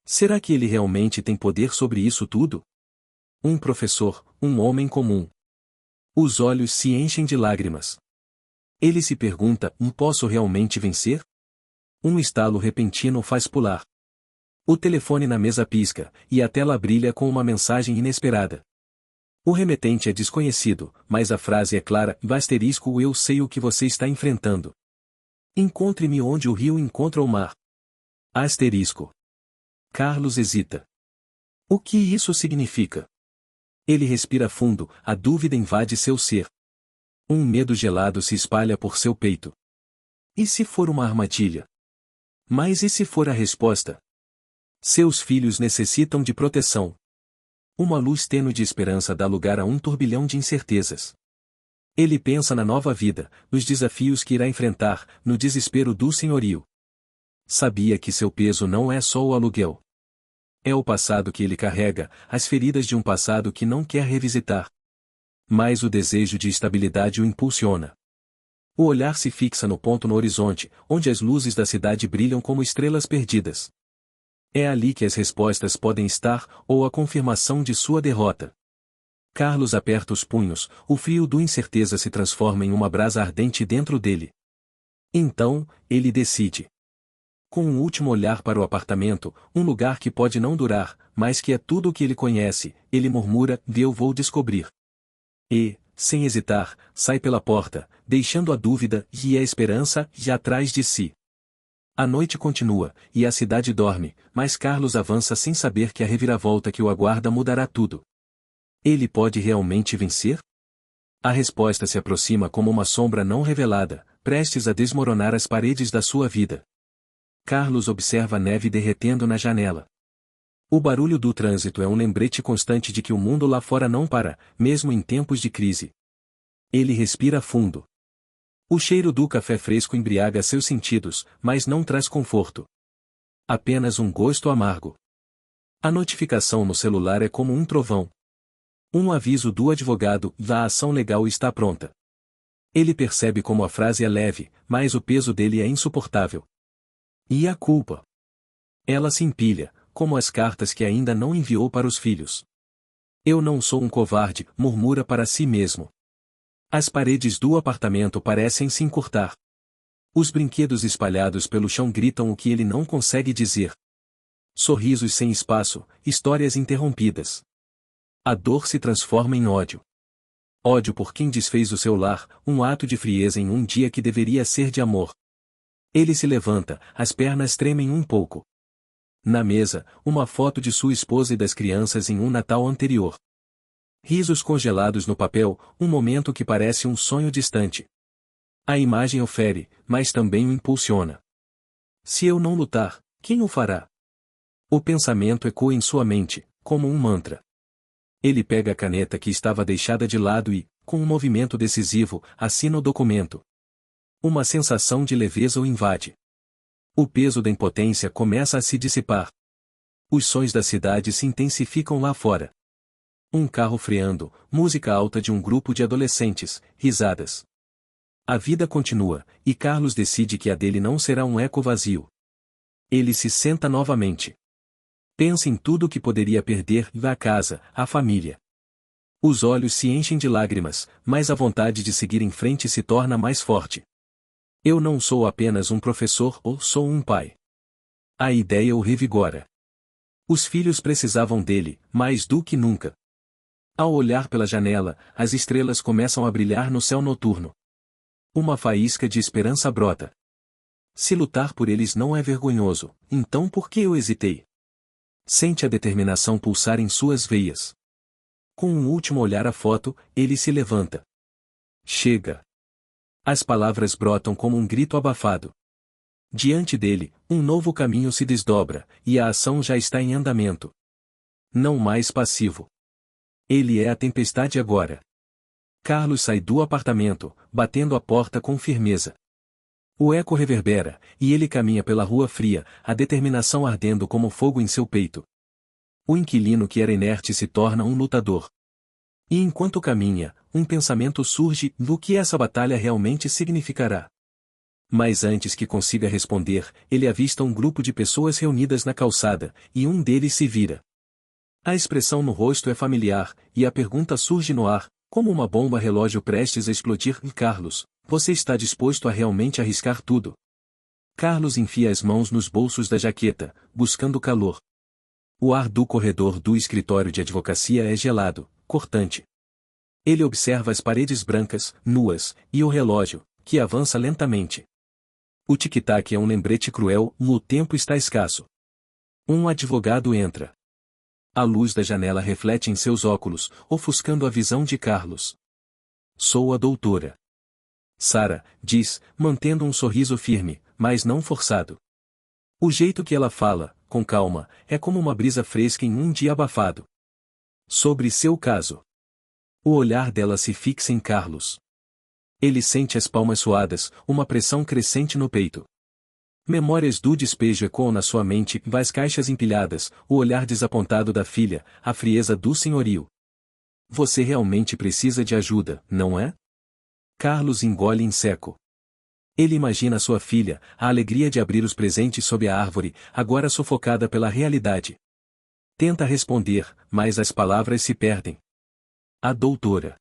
Será que ele realmente tem poder sobre isso tudo? Um professor, um homem comum. Os olhos se enchem de lágrimas. Ele se pergunta, posso realmente vencer? Um estalo repentino faz pular. O telefone na mesa pisca, e a tela brilha com uma mensagem inesperada. O remetente é desconhecido, mas a frase é clara, ***, eu sei o que você está enfrentando. Encontre-me onde o rio encontra o mar. ***. Carlos hesita. O que isso significa? Ele respira fundo, a dúvida invade seu ser. Um medo gelado se espalha por seu peito. E se for uma armadilha? Mas e se for a resposta? Seus filhos necessitam de proteção. Uma luz tênue de esperança dá lugar a um turbilhão de incertezas. Ele pensa na nova vida, nos desafios que irá enfrentar, no desespero do senhorio. Sabia que seu peso não é só o aluguel. É o passado que ele carrega, as feridas de um passado que não quer revisitar. Mas o desejo de estabilidade o impulsiona. O olhar se fixa no ponto no horizonte, onde as luzes da cidade brilham como estrelas perdidas. É ali que as respostas podem estar, ou a confirmação de sua derrota. Carlos aperta os punhos, o frio do incerteza se transforma em uma brasa ardente dentro dele. Então, ele decide. Com um último olhar para o apartamento, um lugar que pode não durar, mas que é tudo o que ele conhece, ele murmura, eu vou descobrir. E, sem hesitar, sai pela porta, deixando a dúvida e a esperança já atrás de si. A noite continua, e a cidade dorme, mas Carlos avança sem saber que a reviravolta que o aguarda mudará tudo. Ele pode realmente vencer? A resposta se aproxima como uma sombra não revelada, prestes a desmoronar as paredes da sua vida. Carlos observa a neve derretendo na janela. O barulho do trânsito é um lembrete constante de que o mundo lá fora não para, mesmo em tempos de crise. Ele respira fundo. O cheiro do café fresco embriaga seus sentidos, mas não traz conforto. Apenas um gosto amargo. A notificação no celular é como um trovão. Um aviso do advogado, a ação legal está pronta. Ele percebe como a frase é leve, mas o peso dele é insuportável. E a culpa? Ela se empilha, como as cartas que ainda não enviou para os filhos. Eu não sou um covarde, murmura para si mesmo. As paredes do apartamento parecem se encurtar. Os brinquedos espalhados pelo chão gritam o que ele não consegue dizer. Sorrisos sem espaço, histórias interrompidas. A dor se transforma em ódio. Ódio por quem desfez o seu lar, um ato de frieza em um dia que deveria ser de amor. Ele se levanta, as pernas tremem um pouco. Na mesa, uma foto de sua esposa e das crianças em um Natal anterior. Risos congelados no papel, um momento que parece um sonho distante. A imagem o fere, mas também o impulsiona. Se eu não lutar, quem o fará? O pensamento ecoa em sua mente, como um mantra. Ele pega a caneta que estava deixada de lado e, com um movimento decisivo, assina o documento. Uma sensação de leveza o invade. O peso da impotência começa a se dissipar. Os sons da cidade se intensificam lá fora. Um carro freando, música alta de um grupo de adolescentes, risadas. A vida continua, e Carlos decide que a dele não será um eco vazio. Ele se senta novamente. Pensa em tudo o que poderia perder, a casa, a família. Os olhos se enchem de lágrimas, mas a vontade de seguir em frente se torna mais forte. Eu não sou apenas um professor ou sou um pai. A ideia o revigora. Os filhos precisavam dele, mais do que nunca. Ao olhar pela janela, as estrelas começam a brilhar no céu noturno. Uma faísca de esperança brota. Se lutar por eles não é vergonhoso, então por que eu hesitei? Sente a determinação pulsar em suas veias. Com um último olhar à foto, ele se levanta. Chega. As palavras brotam como um grito abafado. Diante dele, um novo caminho se desdobra, e a ação já está em andamento. Não mais passivo. Ele é a tempestade agora. Carlos sai do apartamento, batendo a porta com firmeza. O eco reverbera, e ele caminha pela rua fria, a determinação ardendo como fogo em seu peito. O inquilino que era inerte se torna um lutador. E enquanto caminha, um pensamento surge do que essa batalha realmente significará. Mas antes que consiga responder, ele avista um grupo de pessoas reunidas na calçada, e um deles se vira. A expressão no rosto é familiar, e a pergunta surge no ar, como uma bomba relógio prestes a explodir. Carlos, você está disposto a realmente arriscar tudo? Carlos enfia as mãos nos bolsos da jaqueta, buscando calor. O ar do corredor do escritório de advocacia é gelado, cortante. Ele observa as paredes brancas, nuas, e o relógio, que avança lentamente. O tic-tac é um lembrete cruel, o tempo está escasso. Um advogado entra. A luz da janela reflete em seus óculos, ofuscando a visão de Carlos. Sou a doutora Sara, diz, mantendo um sorriso firme, mas não forçado. O jeito que ela fala, com calma, é como uma brisa fresca em um dia abafado. Sobre seu caso. O olhar dela se fixa em Carlos. Ele sente as palmas suadas, uma pressão crescente no peito. Memórias do despejo ecoam na sua mente, as caixas empilhadas, o olhar desapontado da filha, a frieza do senhorio. Você realmente precisa de ajuda, não é? Carlos engole em seco. Ele imagina sua filha, a alegria de abrir os presentes sob a árvore, agora sufocada pela realidade. Tenta responder, mas as palavras se perdem. A doutora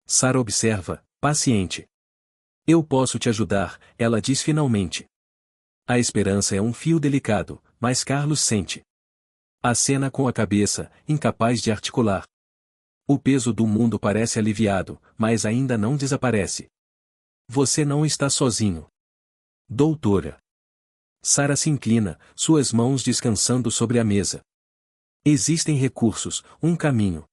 Sara observa, paciente. Eu posso te ajudar, ela diz finalmente. A esperança é um fio delicado, mas Carlos sente. Acena com a cabeça, incapaz de articular. O peso do mundo parece aliviado, mas ainda não desaparece. Você não está sozinho. Doutora Sara se inclina, suas mãos descansando sobre a mesa. Existem recursos, um caminho.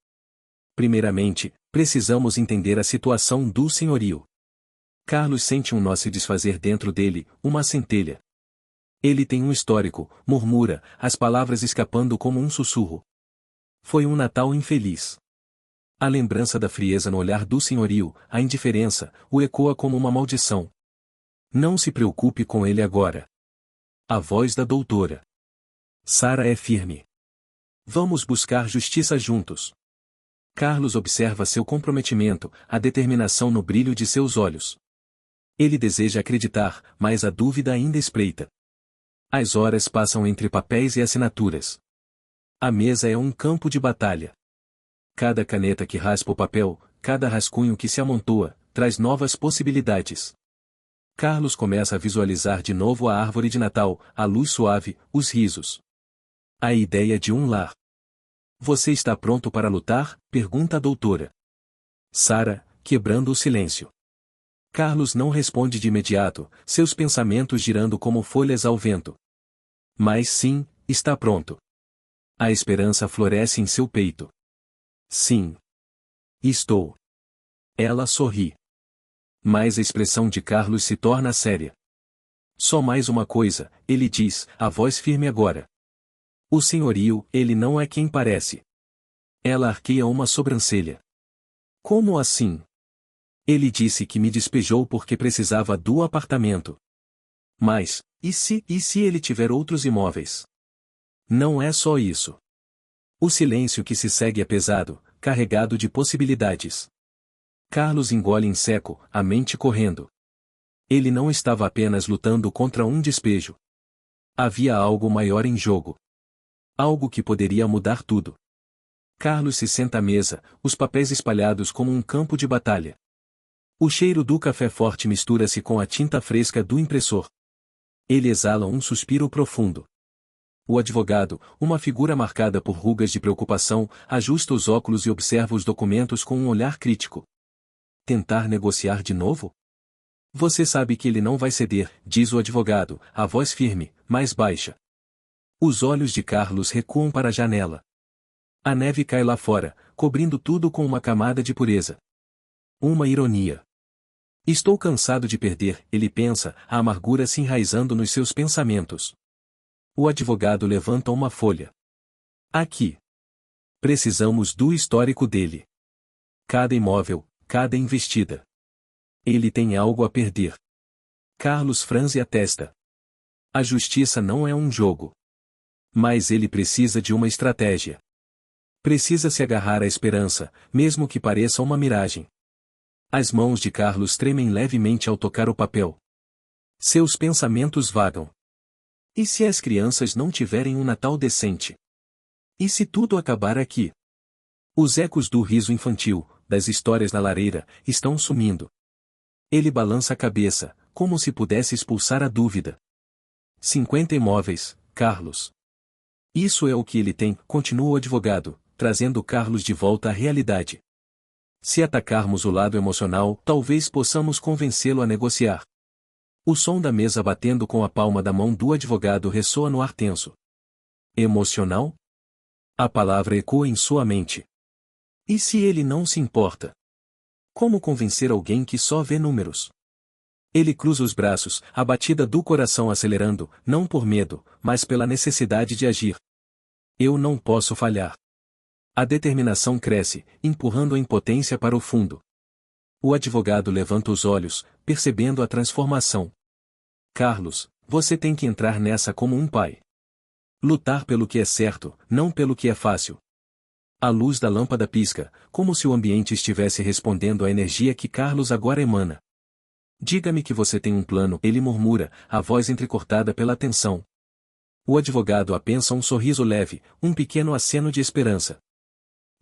Primeiramente, precisamos entender a situação do senhorio. Carlos sente um nó se desfazer dentro dele, uma centelha. Ele tem um histórico, murmura, as palavras escapando como um sussurro. Foi um Natal infeliz. A lembrança da frieza no olhar do senhorio, a indiferença, o ecoa como uma maldição. Não se preocupe com ele agora. A voz da doutora Sara é firme. Vamos buscar justiça juntos. Carlos observa seu comprometimento, a determinação no brilho de seus olhos. Ele deseja acreditar, mas a dúvida ainda espreita. As horas passam entre papéis e assinaturas. A mesa é um campo de batalha. Cada caneta que raspa o papel, cada rascunho que se amontoa, traz novas possibilidades. Carlos começa a visualizar de novo a árvore de Natal, a luz suave, os risos. A ideia de um lar. Você está pronto para lutar? Pergunta a doutora Sara, quebrando o silêncio. Carlos não responde de imediato, seus pensamentos girando como folhas ao vento. Mas sim, está pronto. A esperança floresce em seu peito. Sim. Estou. Ela sorri. Mas a expressão de Carlos se torna séria. Só mais uma coisa, ele diz, a voz firme agora. O senhorio, ele não é quem parece. Ela arqueia uma sobrancelha. Como assim? Ele disse que me despejou porque precisava do apartamento. Mas, e se ele tiver outros imóveis? Não é só isso. O silêncio que se segue é pesado, carregado de possibilidades. Carlos engole em seco, a mente correndo. Ele não estava apenas lutando contra um despejo. Havia algo maior em jogo. Algo que poderia mudar tudo. Carlos se senta à mesa, os papéis espalhados como um campo de batalha. O cheiro do café forte mistura-se com a tinta fresca do impressor. Ele exala um suspiro profundo. O advogado, uma figura marcada por rugas de preocupação, ajusta os óculos e observa os documentos com um olhar crítico. Tentar negociar de novo? Você sabe que ele não vai ceder, diz o advogado, a voz firme, mais baixa. Os olhos de Carlos recuam para a janela. A neve cai lá fora, cobrindo tudo com uma camada de pureza. Uma ironia. Estou cansado de perder, ele pensa, a amargura se enraizando nos seus pensamentos. O advogado levanta uma folha. Aqui. Precisamos do histórico dele. Cada imóvel, cada investida. Ele tem algo a perder. Carlos franze a testa. A justiça não é um jogo. Mas ele precisa de uma estratégia. Precisa se agarrar à esperança, mesmo que pareça uma miragem. As mãos de Carlos tremem levemente ao tocar o papel. Seus pensamentos vagam. E se as crianças não tiverem um Natal decente? E se tudo acabar aqui? Os ecos do riso infantil, das histórias na lareira, estão sumindo. Ele balança a cabeça, como se pudesse expulsar a dúvida. 50 imóveis, Carlos. Isso é o que ele tem, continua o advogado, trazendo Carlos de volta à realidade. Se atacarmos o lado emocional, talvez possamos convencê-lo a negociar. O som da mesa batendo com a palma da mão do advogado ressoa no ar tenso. Emocional? A palavra ecoa em sua mente. E se ele não se importa? Como convencer alguém que só vê números? Ele cruza os braços, a batida do coração acelerando, não por medo, mas pela necessidade de agir. Eu não posso falhar. A determinação cresce, empurrando a impotência para o fundo. O advogado levanta os olhos, percebendo a transformação. Carlos, você tem que entrar nessa como um pai. Lutar pelo que é certo, não pelo que é fácil. A luz da lâmpada pisca, como se o ambiente estivesse respondendo à energia que Carlos agora emana. Diga-me que você tem um plano, ele murmura, a voz entrecortada pela tensão. O advogado apensa um sorriso leve, um pequeno aceno de esperança.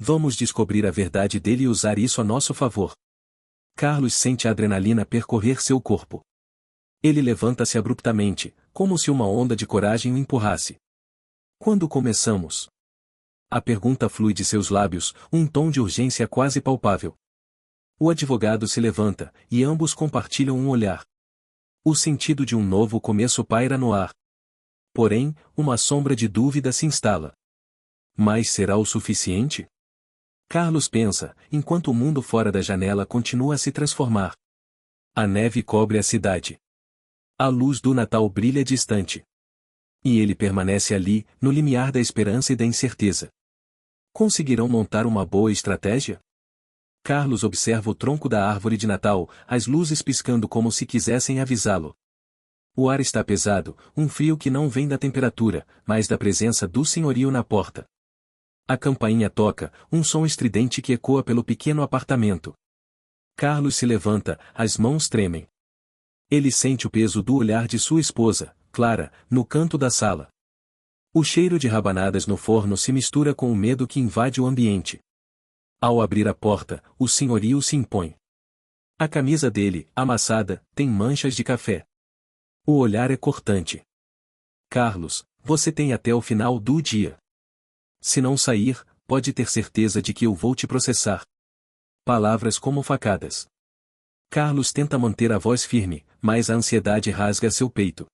Vamos descobrir a verdade dele e usar isso a nosso favor. Carlos sente a adrenalina percorrer seu corpo. Ele levanta-se abruptamente, como se uma onda de coragem o empurrasse. Quando começamos? A pergunta flui de seus lábios, um tom de urgência quase palpável. O advogado se levanta, e ambos compartilham um olhar. O sentido de um novo começo paira no ar. Porém, uma sombra de dúvida se instala. Mas será o suficiente? Carlos pensa, enquanto o mundo fora da janela continua a se transformar. A neve cobre a cidade. A luz do Natal brilha distante. E ele permanece ali, no limiar da esperança e da incerteza. Conseguirão montar uma boa estratégia? Carlos observa o tronco da árvore de Natal, as luzes piscando como se quisessem avisá-lo. O ar está pesado, um frio que não vem da temperatura, mas da presença do senhorio na porta. A campainha toca, um som estridente que ecoa pelo pequeno apartamento. Carlos se levanta, as mãos tremem. Ele sente o peso do olhar de sua esposa, Clara, no canto da sala. O cheiro de rabanadas no forno se mistura com o medo que invade o ambiente. Ao abrir a porta, o senhorio se impõe. A camisa dele, amassada, tem manchas de café. O olhar é cortante. Carlos, você tem até o final do dia. Se não sair, pode ter certeza de que eu vou te processar. Palavras como facadas. Carlos tenta manter a voz firme, mas a ansiedade rasga seu peito.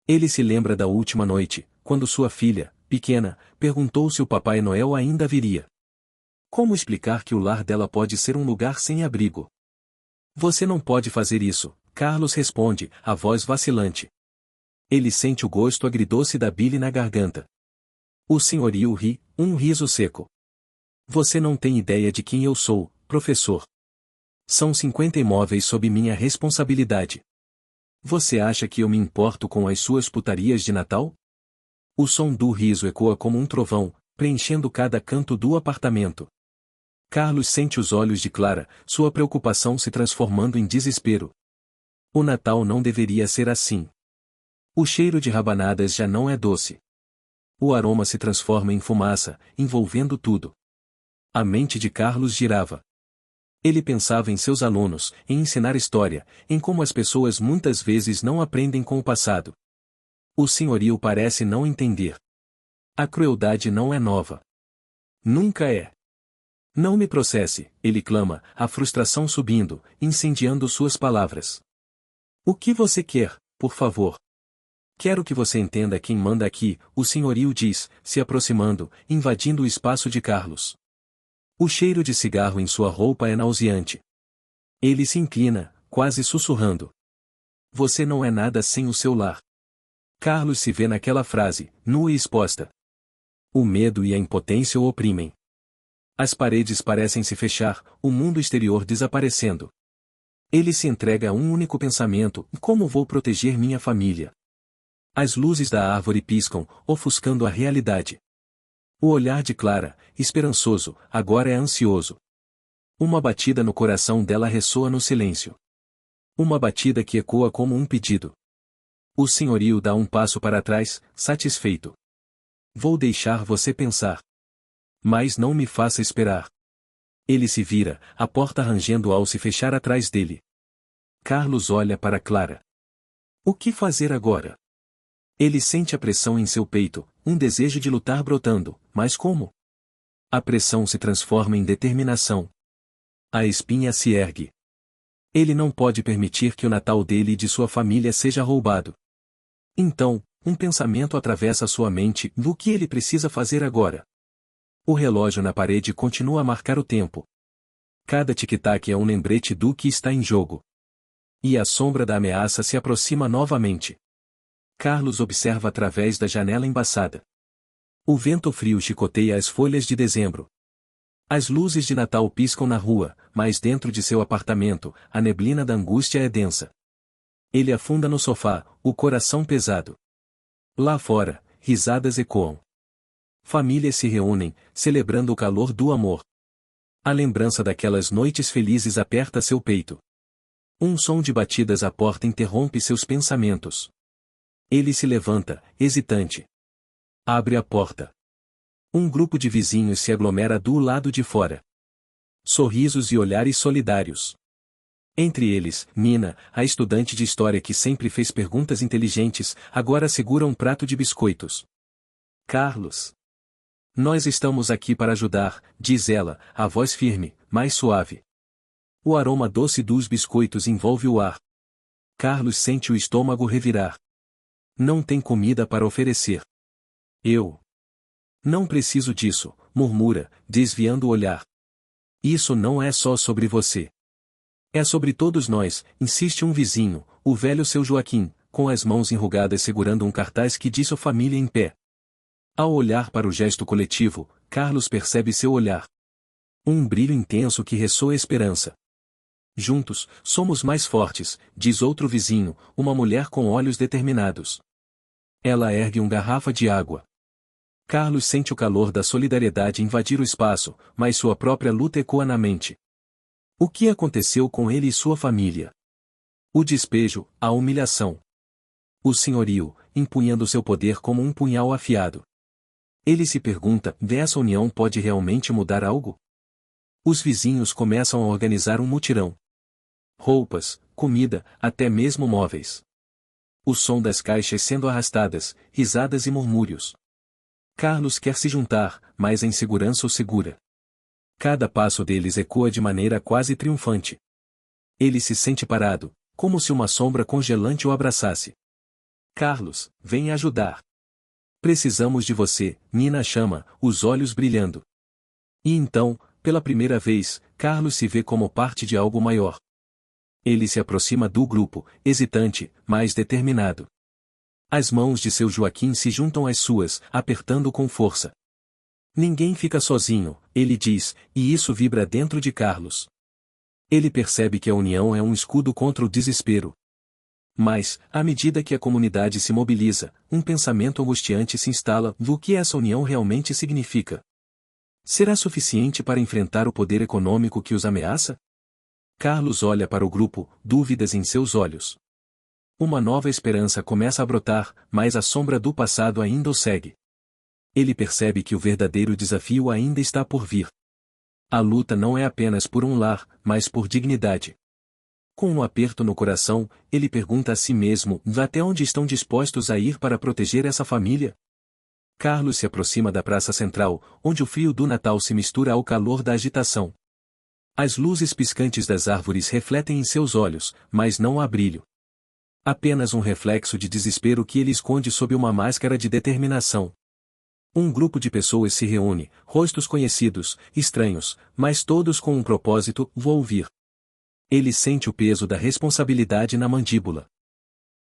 Ele se lembra da última noite, quando sua filha, pequena, perguntou se o Papai Noel ainda viria. Como explicar que o lar dela pode ser um lugar sem abrigo? Você não pode fazer isso, Carlos responde, a voz vacilante. Ele sente o gosto agridoce da bile na garganta. O senhorio ri, um riso seco. Você não tem ideia de quem eu sou, professor. São 50 imóveis sob minha responsabilidade. Você acha que eu me importo com as suas putarias de Natal? O som do riso ecoa como um trovão, preenchendo cada canto do apartamento. Carlos sente os olhos de Clara, sua preocupação se transformando em desespero. O Natal não deveria ser assim. O cheiro de rabanadas já não é doce. O aroma se transforma em fumaça, envolvendo tudo. A mente de Carlos girava. Ele pensava em seus alunos, em ensinar história, em como as pessoas muitas vezes não aprendem com o passado. O senhorio parece não entender. A crueldade não é nova. Nunca é. Não me processe, ele clama, a frustração subindo, incendiando suas palavras. O que você quer, por favor? Quero que você entenda quem manda aqui, o senhorio diz, se aproximando, invadindo o espaço de Carlos. O cheiro de cigarro em sua roupa é nauseante. Ele se inclina, quase sussurrando. Você não é nada sem o seu lar. Carlos se vê naquela frase, nua e exposta. O medo e a impotência o oprimem. As paredes parecem se fechar, o mundo exterior desaparecendo. Ele se entrega a um único pensamento: como vou proteger minha família? As luzes da árvore piscam, ofuscando a realidade. O olhar de Clara, esperançoso, agora é ansioso. Uma batida no coração dela ressoa no silêncio. Uma batida que ecoa como um pedido. O senhorio dá um passo para trás, satisfeito. Vou deixar você pensar. Mas não me faça esperar. Ele se vira, a porta rangendo ao se fechar atrás dele. Carlos olha para Clara. O que fazer agora? Ele sente a pressão em seu peito, um desejo de lutar brotando, mas como? A pressão se transforma em determinação. A espinha se ergue. Ele não pode permitir que o Natal dele e de sua família seja roubado. Então, um pensamento atravessa sua mente: do que ele precisa fazer agora? O relógio na parede continua a marcar o tempo. Cada tic-tac é um lembrete do que está em jogo. E a sombra da ameaça se aproxima novamente. Carlos observa através da janela embaçada. O vento frio chicoteia as folhas de dezembro. As luzes de Natal piscam na rua, mas dentro de seu apartamento, a neblina da angústia é densa. Ele afunda no sofá, o coração pesado. Lá fora, risadas ecoam. Famílias se reúnem, celebrando o calor do amor. A lembrança daquelas noites felizes aperta seu peito. Um som de batidas à porta interrompe seus pensamentos. Ele se levanta, hesitante. Abre a porta. Um grupo de vizinhos se aglomera do lado de fora. Sorrisos e olhares solidários. Entre eles, Nina, a estudante de história que sempre fez perguntas inteligentes, agora segura um prato de biscoitos. Carlos. Nós estamos aqui para ajudar, diz ela, a voz firme, mais suave. O aroma doce dos biscoitos envolve o ar. Carlos sente o estômago revirar. Não tem comida para oferecer. Eu não preciso disso, murmura, desviando o olhar. Isso não é só sobre você. É sobre todos nós, insiste um vizinho, o velho seu Joaquim, com as mãos enrugadas segurando um cartaz que diz sua família em pé. Ao olhar para o gesto coletivo, Carlos percebe seu olhar. Um brilho intenso que ressoa esperança. Juntos, somos mais fortes, diz outro vizinho, uma mulher com olhos determinados. Ela ergue uma garrafa de água. Carlos sente o calor da solidariedade invadir o espaço, mas sua própria luta ecoa na mente. O que aconteceu com ele e sua família? O despejo, a humilhação. O senhorio, empunhando seu poder como um punhal afiado. Ele se pergunta: essa união pode realmente mudar algo? Os vizinhos começam a organizar um mutirão. Roupas, comida, até mesmo móveis. O som das caixas sendo arrastadas, risadas e murmúrios. Carlos quer se juntar, mas a insegurança o segura. Cada passo deles ecoa de maneira quase triunfante. Ele se sente parado, como se uma sombra congelante o abraçasse. Carlos, vem ajudar. Precisamos de você, Nina chama, os olhos brilhando. E então, pela primeira vez, Carlos se vê como parte de algo maior. Ele se aproxima do grupo, hesitante, mas determinado. As mãos de seu Joaquim se juntam às suas, apertando com força. Ninguém fica sozinho, ele diz, e isso vibra dentro de Carlos. Ele percebe que a união é um escudo contra o desespero. Mas, à medida que a comunidade se mobiliza, um pensamento angustiante se instala: o que essa união realmente significa? Será suficiente para enfrentar o poder econômico que os ameaça? Carlos olha para o grupo, dúvidas em seus olhos. Uma nova esperança começa a brotar, mas a sombra do passado ainda o segue. Ele percebe que o verdadeiro desafio ainda está por vir. A luta não é apenas por um lar, mas por dignidade. Com um aperto no coração, ele pergunta a si mesmo: até onde estão dispostos a ir para proteger essa família? Carlos se aproxima da praça central, onde o frio do Natal se mistura ao calor da agitação. As luzes piscantes das árvores refletem em seus olhos, mas não há brilho. Apenas um reflexo de desespero que ele esconde sob uma máscara de determinação. Um grupo de pessoas se reúne, rostos conhecidos, estranhos, mas todos com um propósito: vou ouvir. Ele sente o peso da responsabilidade na mandíbula.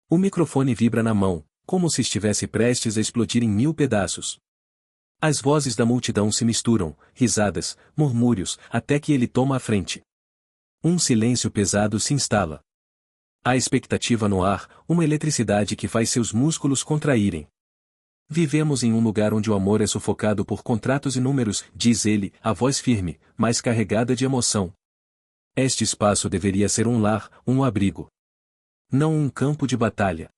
O microfone vibra na mão, como se estivesse prestes a explodir em 1000 pedaços. As vozes da multidão se misturam, risadas, murmúrios, até que ele toma a frente. Um silêncio pesado se instala. Há expectativa no ar, uma eletricidade que faz seus músculos contraírem. Vivemos em um lugar onde o amor é sufocado por contratos e números, diz ele, a voz firme, mas carregada de emoção. Este espaço deveria ser um lar, um abrigo. Não um campo de batalha.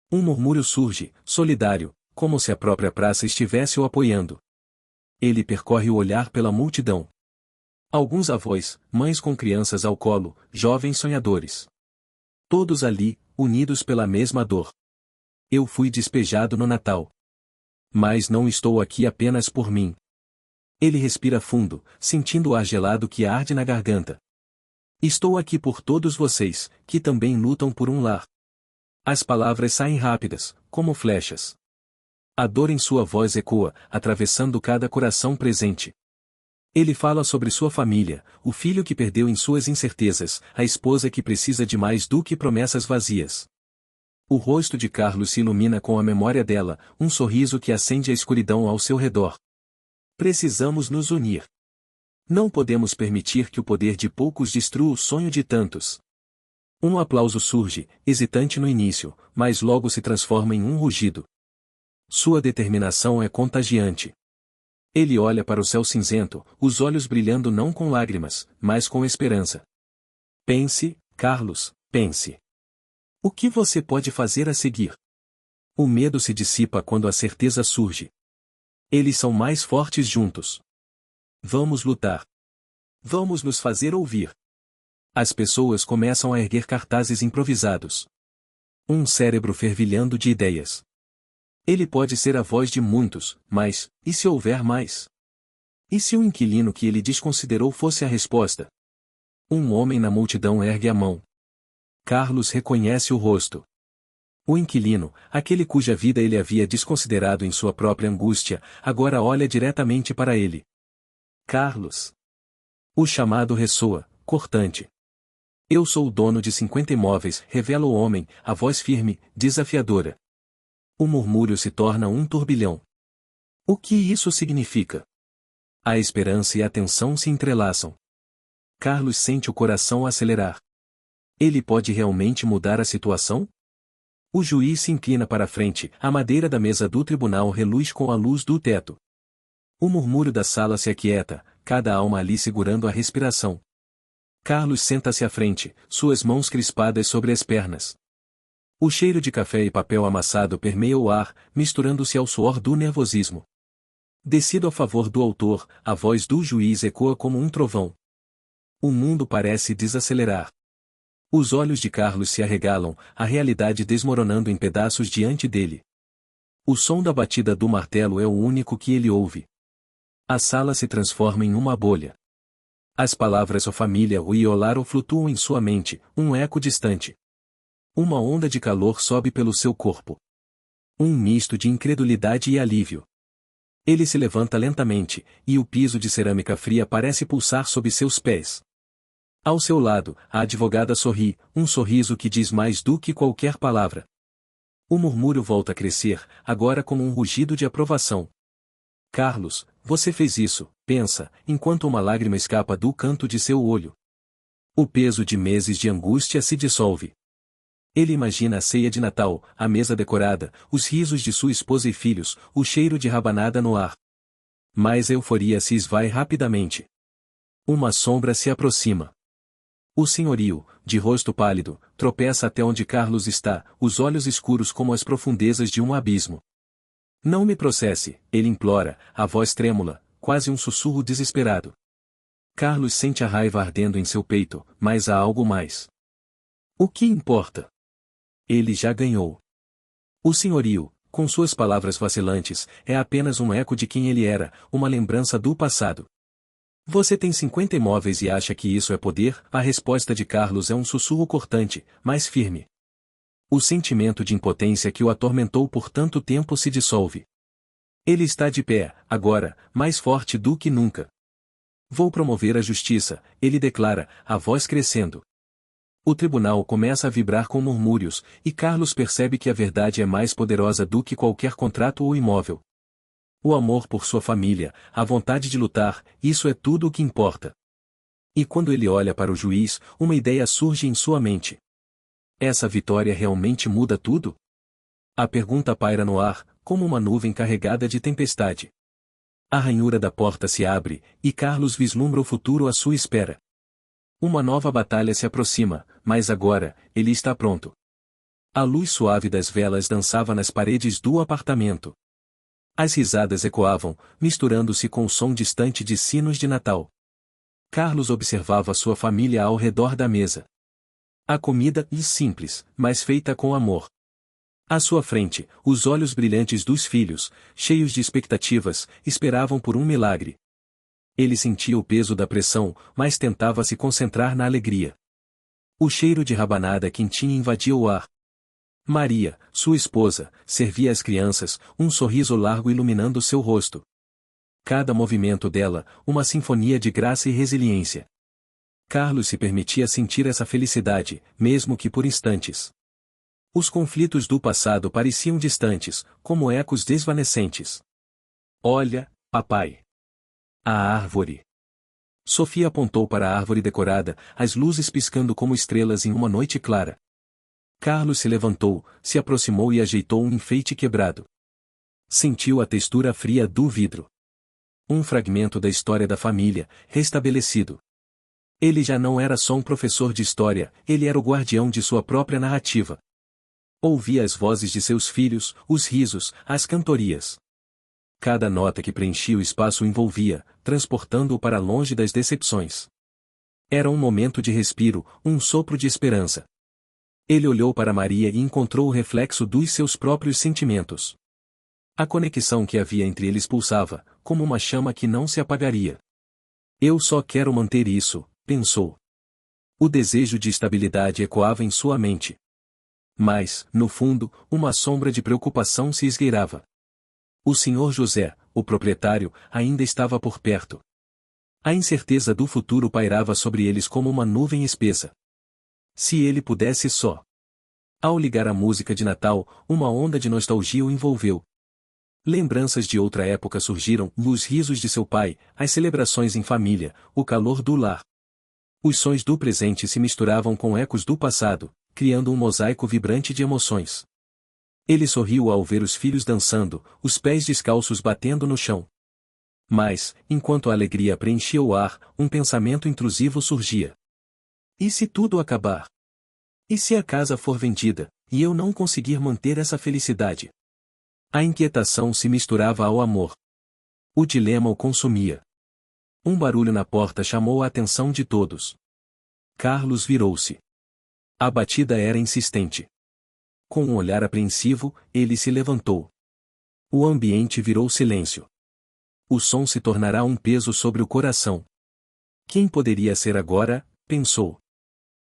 Um murmúrio surge, solidário, como se a própria praça estivesse o apoiando. Ele percorre o olhar pela multidão. Alguns avós, mães com crianças ao colo, jovens sonhadores. Todos ali, unidos pela mesma dor. Eu fui despejado no Natal. Mas não estou aqui apenas por mim. Ele respira fundo, sentindo o ar gelado que arde na garganta. Estou aqui por todos vocês, que também lutam por um lar. As palavras saem rápidas, como flechas. A dor em sua voz ecoa, atravessando cada coração presente. Ele fala sobre sua família, o filho que perdeu em suas incertezas, a esposa que precisa de mais do que promessas vazias. O rosto de Carlos se ilumina com a memória dela, um sorriso que acende a escuridão ao seu redor. Precisamos nos unir. Não podemos permitir que o poder de poucos destrua o sonho de tantos. Um aplauso surge, hesitante no início, mas logo se transforma em um rugido. Sua determinação é contagiante. Ele olha para o céu cinzento, os olhos brilhando não com lágrimas, mas com esperança. Pense, Carlos, pense. O que você pode fazer a seguir? O medo se dissipa quando a certeza surge. Eles são mais fortes juntos. Vamos lutar. Vamos nos fazer ouvir. As pessoas começam a erguer cartazes improvisados. Um cérebro fervilhando de ideias. Ele pode ser a voz de muitos, mas, e se houver mais? E se o inquilino que ele desconsiderou fosse a resposta? Um homem na multidão ergue a mão. Carlos reconhece o rosto. O inquilino, aquele cuja vida ele havia desconsiderado em sua própria angústia, agora olha diretamente para ele. Carlos. O chamado ressoa, cortante. Eu sou o dono de 50 imóveis, revela o homem, a voz firme, desafiadora. O murmúrio se torna um turbilhão. O que isso significa? A esperança e a tensão se entrelaçam. Carlos sente o coração acelerar. Ele pode realmente mudar a situação? O juiz se inclina para a frente, a madeira da mesa do tribunal reluz com a luz do teto. O murmúrio da sala se aquieta, cada alma ali segurando a respiração. Carlos senta-se à frente, suas mãos crispadas sobre as pernas. O cheiro de café e papel amassado permeia o ar, misturando-se ao suor do nervosismo. Decido a favor do autor, a voz do juiz ecoa como um trovão. O mundo parece desacelerar. Os olhos de Carlos se arregalam, a realidade desmoronando em pedaços diante dele. O som da batida do martelo é o único que ele ouve. A sala se transforma em uma bolha. As palavras "sua família" o Iolaro flutuam em sua mente, um eco distante. Uma onda de calor sobe pelo seu corpo. Um misto de incredulidade e alívio. Ele se levanta lentamente, e o piso de cerâmica fria parece pulsar sob seus pés. Ao seu lado, a advogada sorri, um sorriso que diz mais do que qualquer palavra. O murmúrio volta a crescer, agora como um rugido de aprovação. Carlos, você fez isso, pensa, enquanto uma lágrima escapa do canto de seu olho. O peso de meses de angústia se dissolve. Ele imagina a ceia de Natal, a mesa decorada, os risos de sua esposa e filhos, o cheiro de rabanada no ar. Mas a euforia se esvai rapidamente. Uma sombra se aproxima. O senhorio, de rosto pálido, tropeça até onde Carlos está, os olhos escuros como as profundezas de um abismo. Não me processe, ele implora, a voz trêmula, quase um sussurro desesperado. Carlos sente a raiva ardendo em seu peito, mas há algo mais. O que importa? Ele já ganhou. O senhorio, com suas palavras vacilantes, é apenas um eco de quem ele era, uma lembrança do passado. Você tem 50 imóveis e acha que isso é poder? A resposta de Carlos é um sussurro cortante, mas firme. O sentimento de impotência que o atormentou por tanto tempo se dissolve. Ele está de pé, agora, mais forte do que nunca. Vou promover a justiça, ele declara, a voz crescendo. O tribunal começa a vibrar com murmúrios, e Carlos percebe que a verdade é mais poderosa do que qualquer contrato ou imóvel. O amor por sua família, a vontade de lutar, isso é tudo o que importa. E quando ele olha para o juiz, uma ideia surge em sua mente. Essa vitória realmente muda tudo? A pergunta paira no ar, como uma nuvem carregada de tempestade. A ranhura da porta se abre, e Carlos vislumbra o futuro à sua espera. Uma nova batalha se aproxima, mas agora, ele está pronto. A luz suave das velas dançava nas paredes do apartamento. As risadas ecoavam, misturando-se com o som distante de sinos de Natal. Carlos observava sua família ao redor da mesa. A comida, simples, mas feita com amor. À sua frente, os olhos brilhantes dos filhos, cheios de expectativas, esperavam por um milagre. Ele sentia o peso da pressão, mas tentava se concentrar na alegria. O cheiro de rabanada quentinha invadia o ar. Maria, sua esposa, servia as crianças, um sorriso largo iluminando seu rosto. Cada movimento dela, uma sinfonia de graça e resiliência. Carlos se permitia sentir essa felicidade, mesmo que por instantes. Os conflitos do passado pareciam distantes, como ecos desvanecentes. Olha, papai. A árvore. Sofia apontou para a árvore decorada, as luzes piscando como estrelas em uma noite clara. Carlos se levantou, se aproximou e ajeitou um enfeite quebrado. Sentiu a textura fria do vidro. Um fragmento da história da família, restabelecido. Ele já não era só um professor de história, ele era o guardião de sua própria narrativa. Ouvia as vozes de seus filhos, os risos, as cantorias. Cada nota que preenchia o espaço o envolvia, transportando-o para longe das decepções. Era um momento de respiro, um sopro de esperança. Ele olhou para Maria e encontrou o reflexo dos seus próprios sentimentos. A conexão que havia entre eles pulsava, como uma chama que não se apagaria. Eu só quero manter isso, pensou. O desejo de estabilidade ecoava em sua mente. Mas, no fundo, uma sombra de preocupação se esgueirava. O senhor José, o proprietário, ainda estava por perto. A incerteza do futuro pairava sobre eles como uma nuvem espessa. Se ele pudesse só. Ao ligar a música de Natal, uma onda de nostalgia o envolveu. Lembranças de outra época surgiram, os risos de seu pai, as celebrações em família, o calor do lar. Os sons do presente se misturavam com ecos do passado, criando um mosaico vibrante de emoções. Ele sorriu ao ver os filhos dançando, os pés descalços batendo no chão. Mas, enquanto a alegria preenchia o ar, um pensamento intrusivo surgia. E se tudo acabar? E se a casa for vendida, e eu não conseguir manter essa felicidade? A inquietação se misturava ao amor. O dilema o consumia. Um barulho na porta chamou a atenção de todos. Carlos virou-se. A batida era insistente. Com um olhar apreensivo, ele se levantou. O ambiente virou silêncio. O som se tornará um peso sobre o coração. Quem poderia ser agora? Pensou.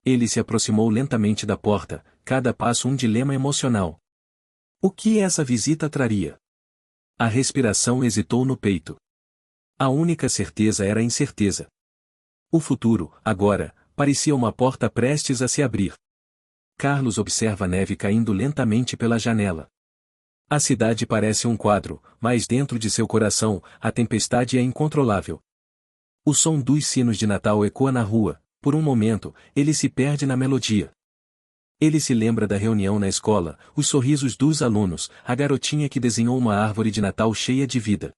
Ele se aproximou lentamente da porta, cada passo um dilema emocional. O que essa visita traria? A respiração hesitou no peito. A única certeza era a incerteza. O futuro, agora, parecia uma porta prestes a se abrir. Carlos observa a neve caindo lentamente pela janela. A cidade parece um quadro, mas dentro de seu coração, a tempestade é incontrolável. O som dos sinos de Natal ecoa na rua. Por um momento, ele se perde na melodia. Ele se lembra da reunião na escola, os sorrisos dos alunos, a garotinha que desenhou uma árvore de Natal cheia de vida.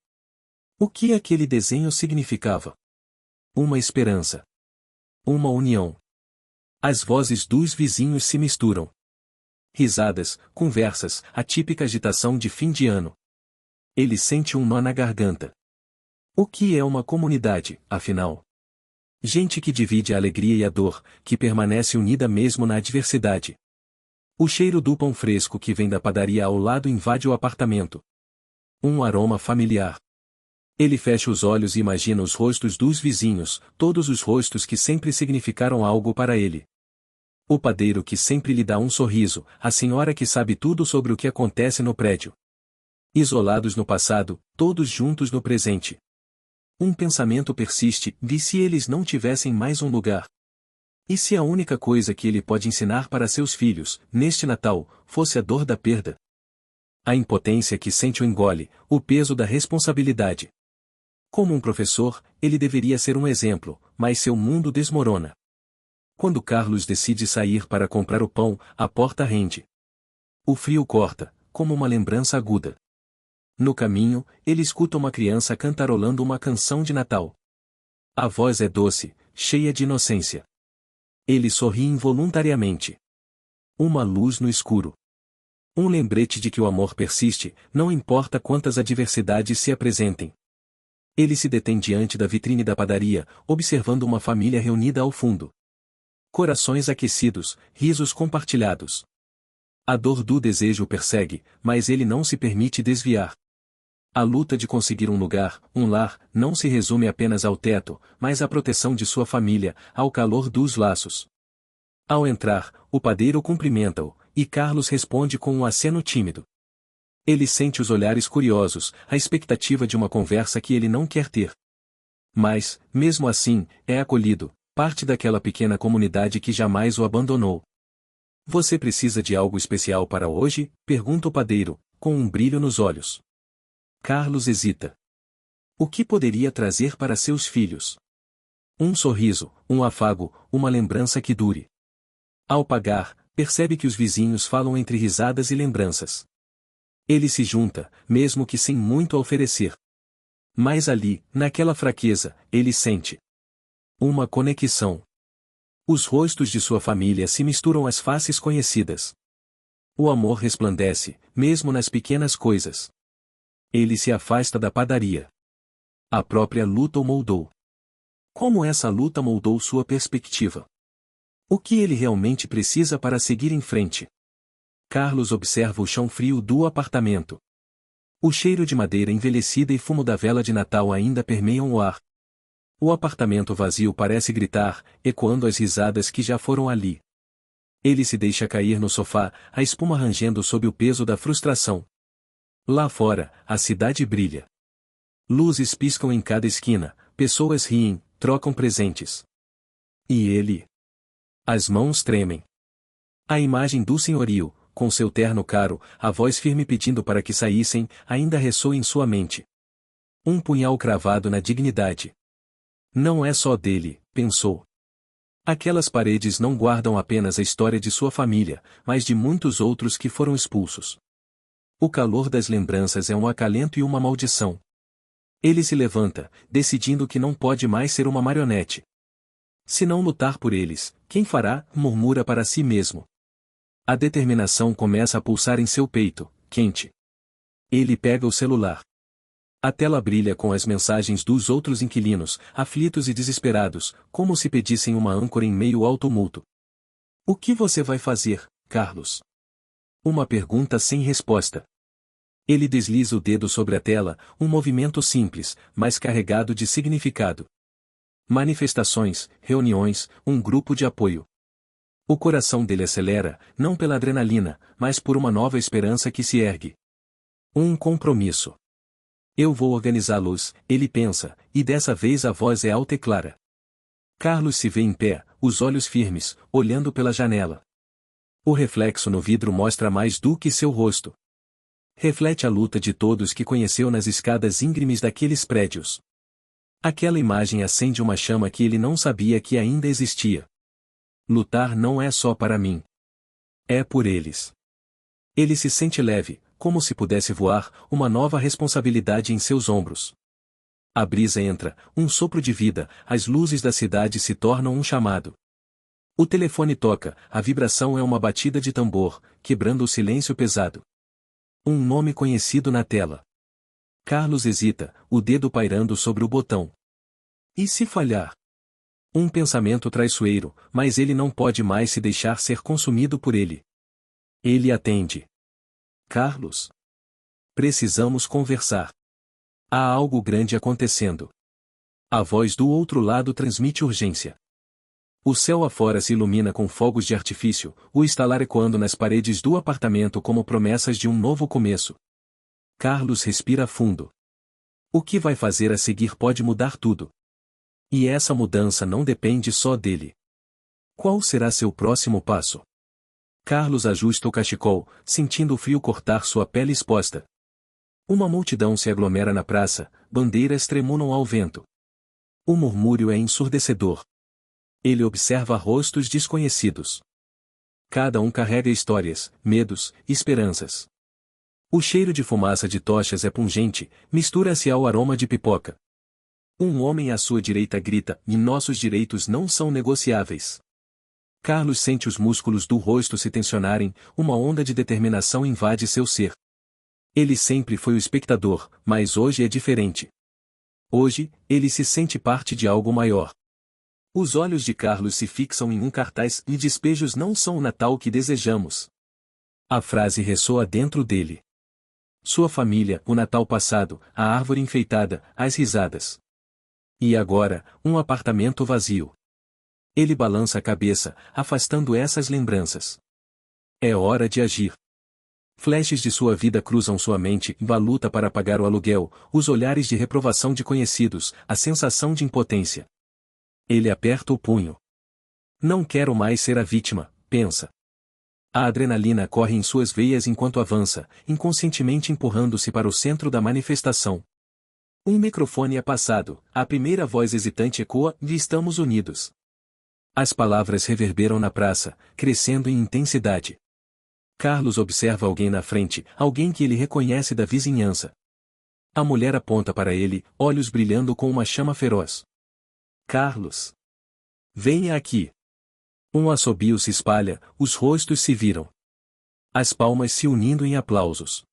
O que aquele desenho significava? Uma esperança. Uma união. As vozes dos vizinhos se misturam. Risadas, conversas, a típica agitação de fim de ano. Ele sente um nó na garganta. O que é uma comunidade, afinal? Gente que divide a alegria e a dor, que permanece unida mesmo na adversidade. O cheiro do pão fresco que vem da padaria ao lado invade o apartamento. Um aroma familiar. Ele fecha os olhos e imagina os rostos dos vizinhos, todos os rostos que sempre significaram algo para ele. O padeiro que sempre lhe dá um sorriso, a senhora que sabe tudo sobre o que acontece no prédio. Isolados no passado, todos juntos no presente. Um pensamento persiste, e se eles não tivessem mais um lugar? E se a única coisa que ele pode ensinar para seus filhos, neste Natal, fosse a dor da perda? A impotência que sente o engole, o peso da responsabilidade. Como um professor, ele deveria ser um exemplo, mas seu mundo desmorona. Quando Carlos decide sair para comprar o pão, a porta rende. O frio corta, como uma lembrança aguda. No caminho, ele escuta uma criança cantarolando uma canção de Natal. A voz é doce, cheia de inocência. Ele sorri involuntariamente. Uma luz no escuro. Um lembrete de que o amor persiste, não importa quantas adversidades se apresentem. Ele se detém diante da vitrine da padaria, observando uma família reunida ao fundo. Corações aquecidos, risos compartilhados. A dor do desejo o persegue, mas ele não se permite desviar. A luta de conseguir um lugar, um lar, não se resume apenas ao teto, mas à proteção de sua família, ao calor dos laços. Ao entrar, o padeiro cumprimenta-o, e Carlos responde com um aceno tímido. Ele sente os olhares curiosos, a expectativa de uma conversa que ele não quer ter. Mas, mesmo assim, é acolhido, parte daquela pequena comunidade que jamais o abandonou. Você precisa de algo especial para hoje? Pergunta o padeiro, com um brilho nos olhos. Carlos hesita. O que poderia trazer para seus filhos? Um sorriso, um afago, uma lembrança que dure. Ao pagar, percebe que os vizinhos falam entre risadas e lembranças. Ele se junta, mesmo que sem muito a oferecer. Mas ali, naquela fraqueza, ele sente uma conexão. Os rostos de sua família se misturam às faces conhecidas. O amor resplandece, mesmo nas pequenas coisas. Ele se afasta da padaria. A própria luta o moldou. Como essa luta moldou sua perspectiva? O que ele realmente precisa para seguir em frente? Carlos observa o chão frio do apartamento. O cheiro de madeira envelhecida e fumo da vela de Natal ainda permeiam o ar. O apartamento vazio parece gritar, ecoando as risadas que já foram ali. Ele se deixa cair no sofá, a espuma rangendo sob o peso da frustração. Lá fora, a cidade brilha. Luzes piscam em cada esquina, pessoas riem, trocam presentes. E ele? As mãos tremem. A imagem do senhorio, com seu terno caro, a voz firme pedindo para que saíssem, ainda ressoa em sua mente. Um punhal cravado na dignidade. Não é só dele, pensou. Aquelas paredes não guardam apenas a história de sua família, mas de muitos outros que foram expulsos. O calor das lembranças é um acalento e uma maldição. Ele se levanta, decidindo que não pode mais ser uma marionete. Se não lutar por eles, quem fará? Murmura para si mesmo. A determinação começa a pulsar em seu peito, quente. Ele pega o celular. A tela brilha com as mensagens dos outros inquilinos, aflitos e desesperados, como se pedissem uma âncora em meio ao tumulto. O que você vai fazer, Carlos? Uma pergunta sem resposta. Ele desliza o dedo sobre a tela, um movimento simples, mas carregado de significado. Manifestações, reuniões, um grupo de apoio. O coração dele acelera, não pela adrenalina, mas por uma nova esperança que se ergue. Um compromisso. Eu vou organizá-los, ele pensa, e dessa vez a voz é alta e clara. Carlos se vê em pé, os olhos firmes, olhando pela janela. O reflexo no vidro mostra mais do que seu rosto. Reflete a luta de todos que conheceu nas escadas íngremes daqueles prédios. Aquela imagem acende uma chama que ele não sabia que ainda existia. Lutar não é só para mim. É por eles. Ele se sente leve, como se pudesse voar, uma nova responsabilidade em seus ombros. A brisa entra, um sopro de vida, as luzes da cidade se tornam um chamado. O telefone toca, a vibração é uma batida de tambor, quebrando o silêncio pesado. Um nome conhecido na tela. Carlos hesita, o dedo pairando sobre o botão. E se falhar? Um pensamento traiçoeiro, mas ele não pode mais se deixar ser consumido por ele. Ele atende. Carlos? Precisamos conversar. Há algo grande acontecendo. A voz do outro lado transmite urgência. O céu afora se ilumina com fogos de artifício, o estalar ecoando nas paredes do apartamento como promessas de um novo começo. Carlos respira fundo. O que vai fazer a seguir pode mudar tudo. E essa mudança não depende só dele. Qual será seu próximo passo? Carlos ajusta o cachecol, sentindo o frio cortar sua pele exposta. Uma multidão se aglomera na praça, bandeiras tremunam ao vento. O murmúrio é ensurdecedor. Ele observa rostos desconhecidos. Cada um carrega histórias, medos, esperanças. O cheiro de fumaça de tochas é pungente, mistura-se ao aroma de pipoca. Um homem à sua direita grita, e nossos direitos não são negociáveis. Carlos sente os músculos do rosto se tensionarem, uma onda de determinação invade seu ser. Ele sempre foi o espectador, mas hoje é diferente. Hoje, ele se sente parte de algo maior. Os olhos de Carlos se fixam em um cartaz e despejos não são o Natal que desejamos. A frase ressoa dentro dele. Sua família, o Natal passado, a árvore enfeitada, as risadas. E agora, um apartamento vazio. Ele balança a cabeça, afastando essas lembranças. É hora de agir. Flashes de sua vida cruzam sua mente, a luta para pagar o aluguel, os olhares de reprovação de conhecidos, a sensação de impotência. Ele aperta o punho. Não quero mais ser a vítima, pensa. A adrenalina corre em suas veias enquanto avança, inconscientemente empurrando-se para o centro da manifestação. Um microfone é passado, a primeira voz hesitante ecoa, e estamos unidos. As palavras reverberam na praça, crescendo em intensidade. Carlos observa alguém na frente, alguém que ele reconhece da vizinhança. A mulher aponta para ele, olhos brilhando com uma chama feroz. Carlos! Venha aqui! Um assobio se espalha, os rostos se viram. As palmas se unindo em aplausos.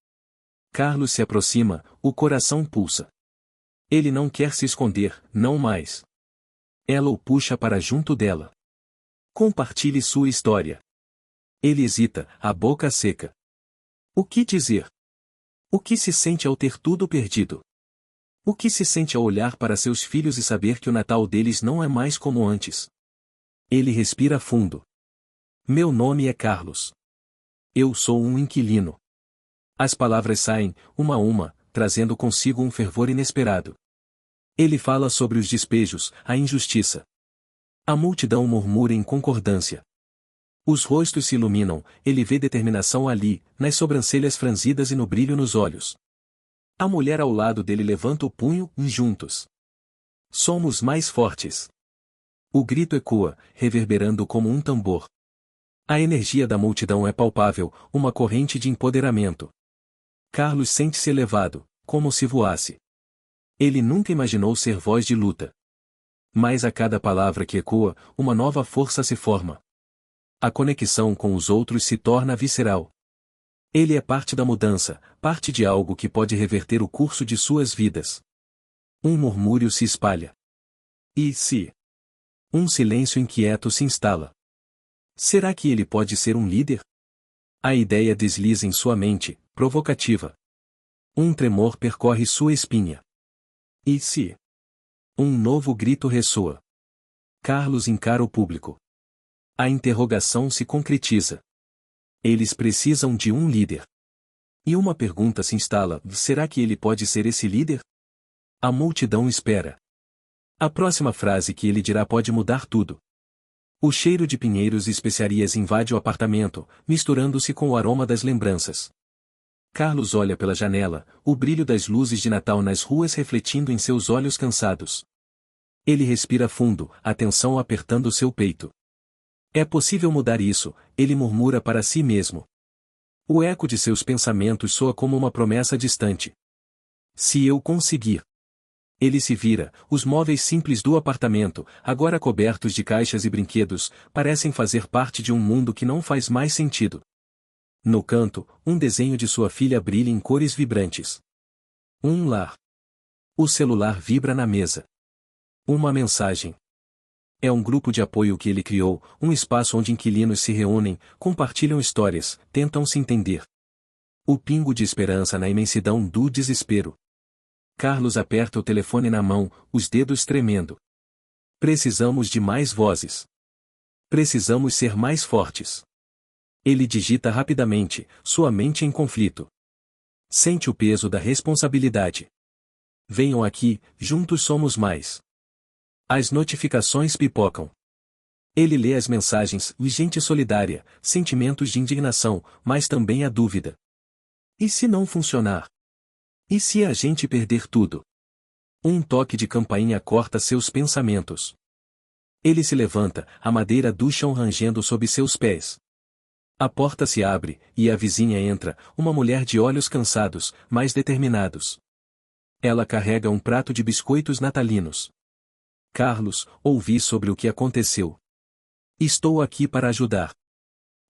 Carlos se aproxima, o coração pulsa. Ele não quer se esconder, não mais. Ela o puxa para junto dela. Compartilhe sua história. Ele hesita, a boca seca. O que dizer? O que se sente ao ter tudo perdido? O que se sente ao olhar para seus filhos e saber que o Natal deles não é mais como antes? Ele respira fundo. Meu nome é Carlos. Eu sou um inquilino. As palavras saem, uma a uma, trazendo consigo um fervor inesperado. Ele fala sobre os despejos, a injustiça. A multidão murmura em concordância. Os rostos se iluminam, ele vê determinação ali, nas sobrancelhas franzidas e no brilho nos olhos. A mulher ao lado dele levanta o punho, e juntos. Somos mais fortes. O grito ecoa, reverberando como um tambor. A energia da multidão é palpável, uma corrente de empoderamento. Carlos sente-se elevado, como se voasse. Ele nunca imaginou ser voz de luta. Mas a cada palavra que ecoa, uma nova força se forma. A conexão com os outros se torna visceral. Ele é parte da mudança, parte de algo que pode reverter o curso de suas vidas. Um murmúrio se espalha. E se? Um silêncio inquieto se instala. Será que ele pode ser um líder? A ideia desliza em sua mente, provocativa. Um tremor percorre sua espinha. E se? Um novo grito ressoa. Carlos encara o público. A interrogação se concretiza. Eles precisam de um líder. E uma pergunta se instala: será que ele pode ser esse líder? A multidão espera. A próxima frase que ele dirá pode mudar tudo. O cheiro de pinheiros e especiarias invade o apartamento, misturando-se com o aroma das lembranças. Carlos olha pela janela, o brilho das luzes de Natal nas ruas refletindo em seus olhos cansados. Ele respira fundo, a tensão apertando seu peito. É possível mudar isso, ele murmura para si mesmo. O eco de seus pensamentos soa como uma promessa distante. Se eu conseguir. Ele se vira, os móveis simples do apartamento, agora cobertos de caixas e brinquedos, parecem fazer parte de um mundo que não faz mais sentido. No canto, um desenho de sua filha brilha em cores vibrantes. Um lar. O celular vibra na mesa. Uma mensagem. É um grupo de apoio que ele criou, um espaço onde inquilinos se reúnem, compartilham histórias, tentam se entender. O pingo de esperança na imensidão do desespero. Carlos aperta o telefone na mão, os dedos tremendo. Precisamos de mais vozes. Precisamos ser mais fortes. Ele digita rapidamente, sua mente em conflito. Sente o peso da responsabilidade. Venham aqui, juntos somos mais. As notificações pipocam. Ele lê as mensagens, gente solidária, sentimentos de indignação, mas também a dúvida. E se não funcionar? E se a gente perder tudo? Um toque de campainha corta seus pensamentos. Ele se levanta, a madeira do chão rangendo sob seus pés. A porta se abre, e a vizinha entra, uma mulher de olhos cansados, mas determinados. Ela carrega um prato de biscoitos natalinos. Carlos, ouvi sobre o que aconteceu. Estou aqui para ajudar.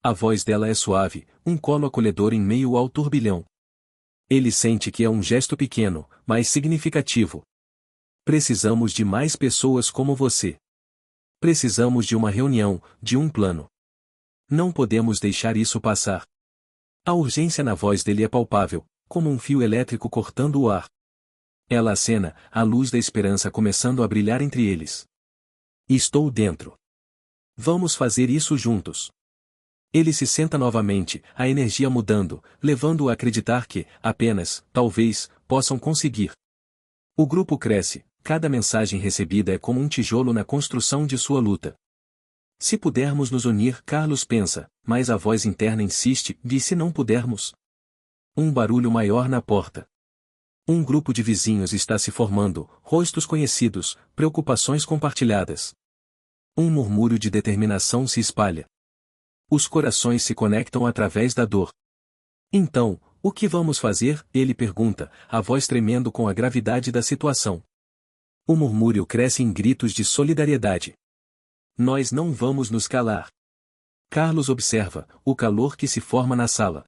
A voz dela é suave, um colo acolhedor em meio ao turbilhão. Ele sente que é um gesto pequeno, mas significativo. Precisamos de mais pessoas como você. Precisamos de uma reunião, de um plano. Não podemos deixar isso passar. A urgência na voz dele é palpável, como um fio elétrico cortando o ar. Ela acena, a luz da esperança começando a brilhar entre eles. Estou dentro. Vamos fazer isso juntos. Ele se senta novamente, a energia mudando, levando-o a acreditar que, apenas, talvez, possam conseguir. O grupo cresce, cada mensagem recebida é como um tijolo na construção de sua luta. Se pudermos nos unir, Carlos pensa, mas a voz interna insiste, e se não pudermos? Um barulho maior na porta. Um grupo de vizinhos está se formando, rostos conhecidos, preocupações compartilhadas. Um murmúrio de determinação se espalha. Os corações se conectam através da dor. Então, o que vamos fazer? Ele pergunta, a voz tremendo com a gravidade da situação. O murmúrio cresce em gritos de solidariedade. Nós não vamos nos calar. Carlos observa, o calor que se forma na sala.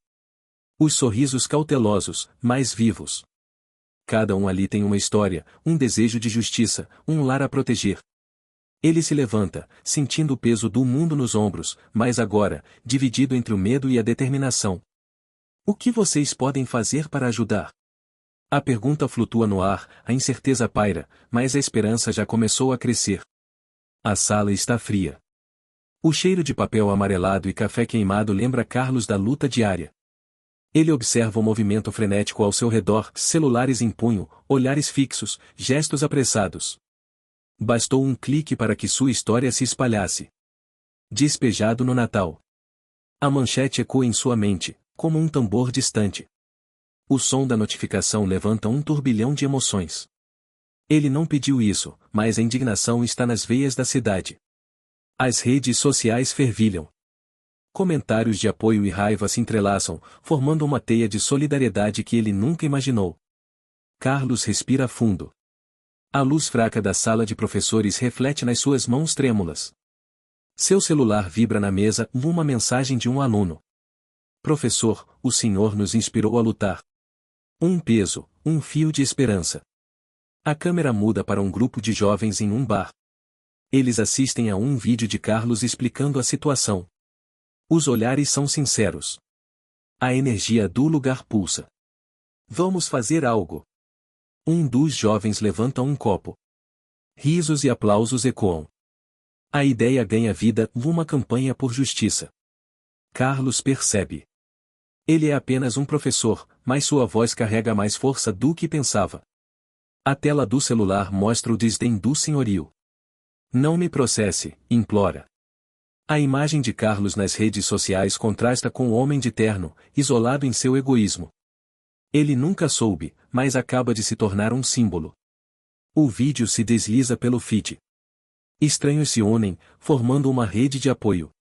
Os sorrisos cautelosos, mais vivos. Cada um ali tem uma história, um desejo de justiça, um lar a proteger. Ele se levanta, sentindo o peso do mundo nos ombros, mas agora, dividido entre o medo e a determinação. O que vocês podem fazer para ajudar? A pergunta flutua no ar, a incerteza paira, mas a esperança já começou a crescer. A sala está fria. O cheiro de papel amarelado e café queimado lembra Carlos da luta diária. Ele observa o movimento frenético ao seu redor, celulares em punho, olhares fixos, gestos apressados. Bastou um clique para que sua história se espalhasse. Despejado no Natal. A manchete ecoa em sua mente, como um tambor distante. O som da notificação levanta um turbilhão de emoções. Ele não pediu isso, mas a indignação está nas veias da cidade. As redes sociais fervilham. Comentários de apoio e raiva se entrelaçam, formando uma teia de solidariedade que ele nunca imaginou. Carlos respira fundo. A luz fraca da sala de professores reflete nas suas mãos trêmulas. Seu celular vibra na mesa, uma mensagem de um aluno. Professor, o senhor nos inspirou a lutar. Um peso, um fio de esperança. A câmera muda para um grupo de jovens em um bar. Eles assistem a um vídeo de Carlos explicando a situação. Os olhares são sinceros. A energia do lugar pulsa. Vamos fazer algo. Um dos jovens levanta um copo. Risos e aplausos ecoam. A ideia ganha vida numa campanha por justiça. Carlos percebe. Ele é apenas um professor, mas sua voz carrega mais força do que pensava. A tela do celular mostra o desdém do senhorio. Não me processe, implora. A imagem de Carlos nas redes sociais contrasta com o homem de terno, isolado em seu egoísmo. Ele nunca soube, mas acaba de se tornar um símbolo. O vídeo se desliza pelo feed. Estranhos se unem, formando uma rede de apoio.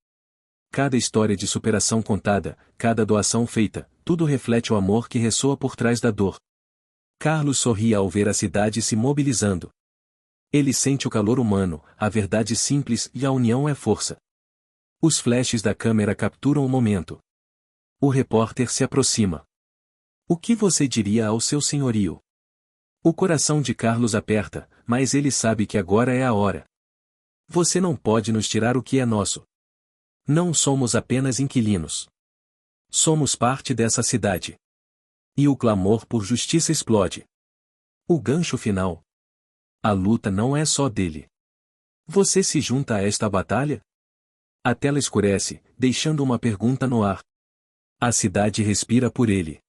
Cada história de superação contada, cada doação feita, tudo reflete o amor que ressoa por trás da dor. Carlos sorri ao ver a cidade se mobilizando. Ele sente o calor humano, a verdade simples e a união é força. Os flashes da câmera capturam o momento. O repórter se aproxima. O que você diria ao seu senhorio? O coração de Carlos aperta, mas ele sabe que agora é a hora. Você não pode nos tirar o que é nosso. Não somos apenas inquilinos. Somos parte dessa cidade. E o clamor por justiça explode. O gancho final. A luta não é só dele. Você se junta a esta batalha? A tela escurece, deixando uma pergunta no ar. A cidade respira por ele.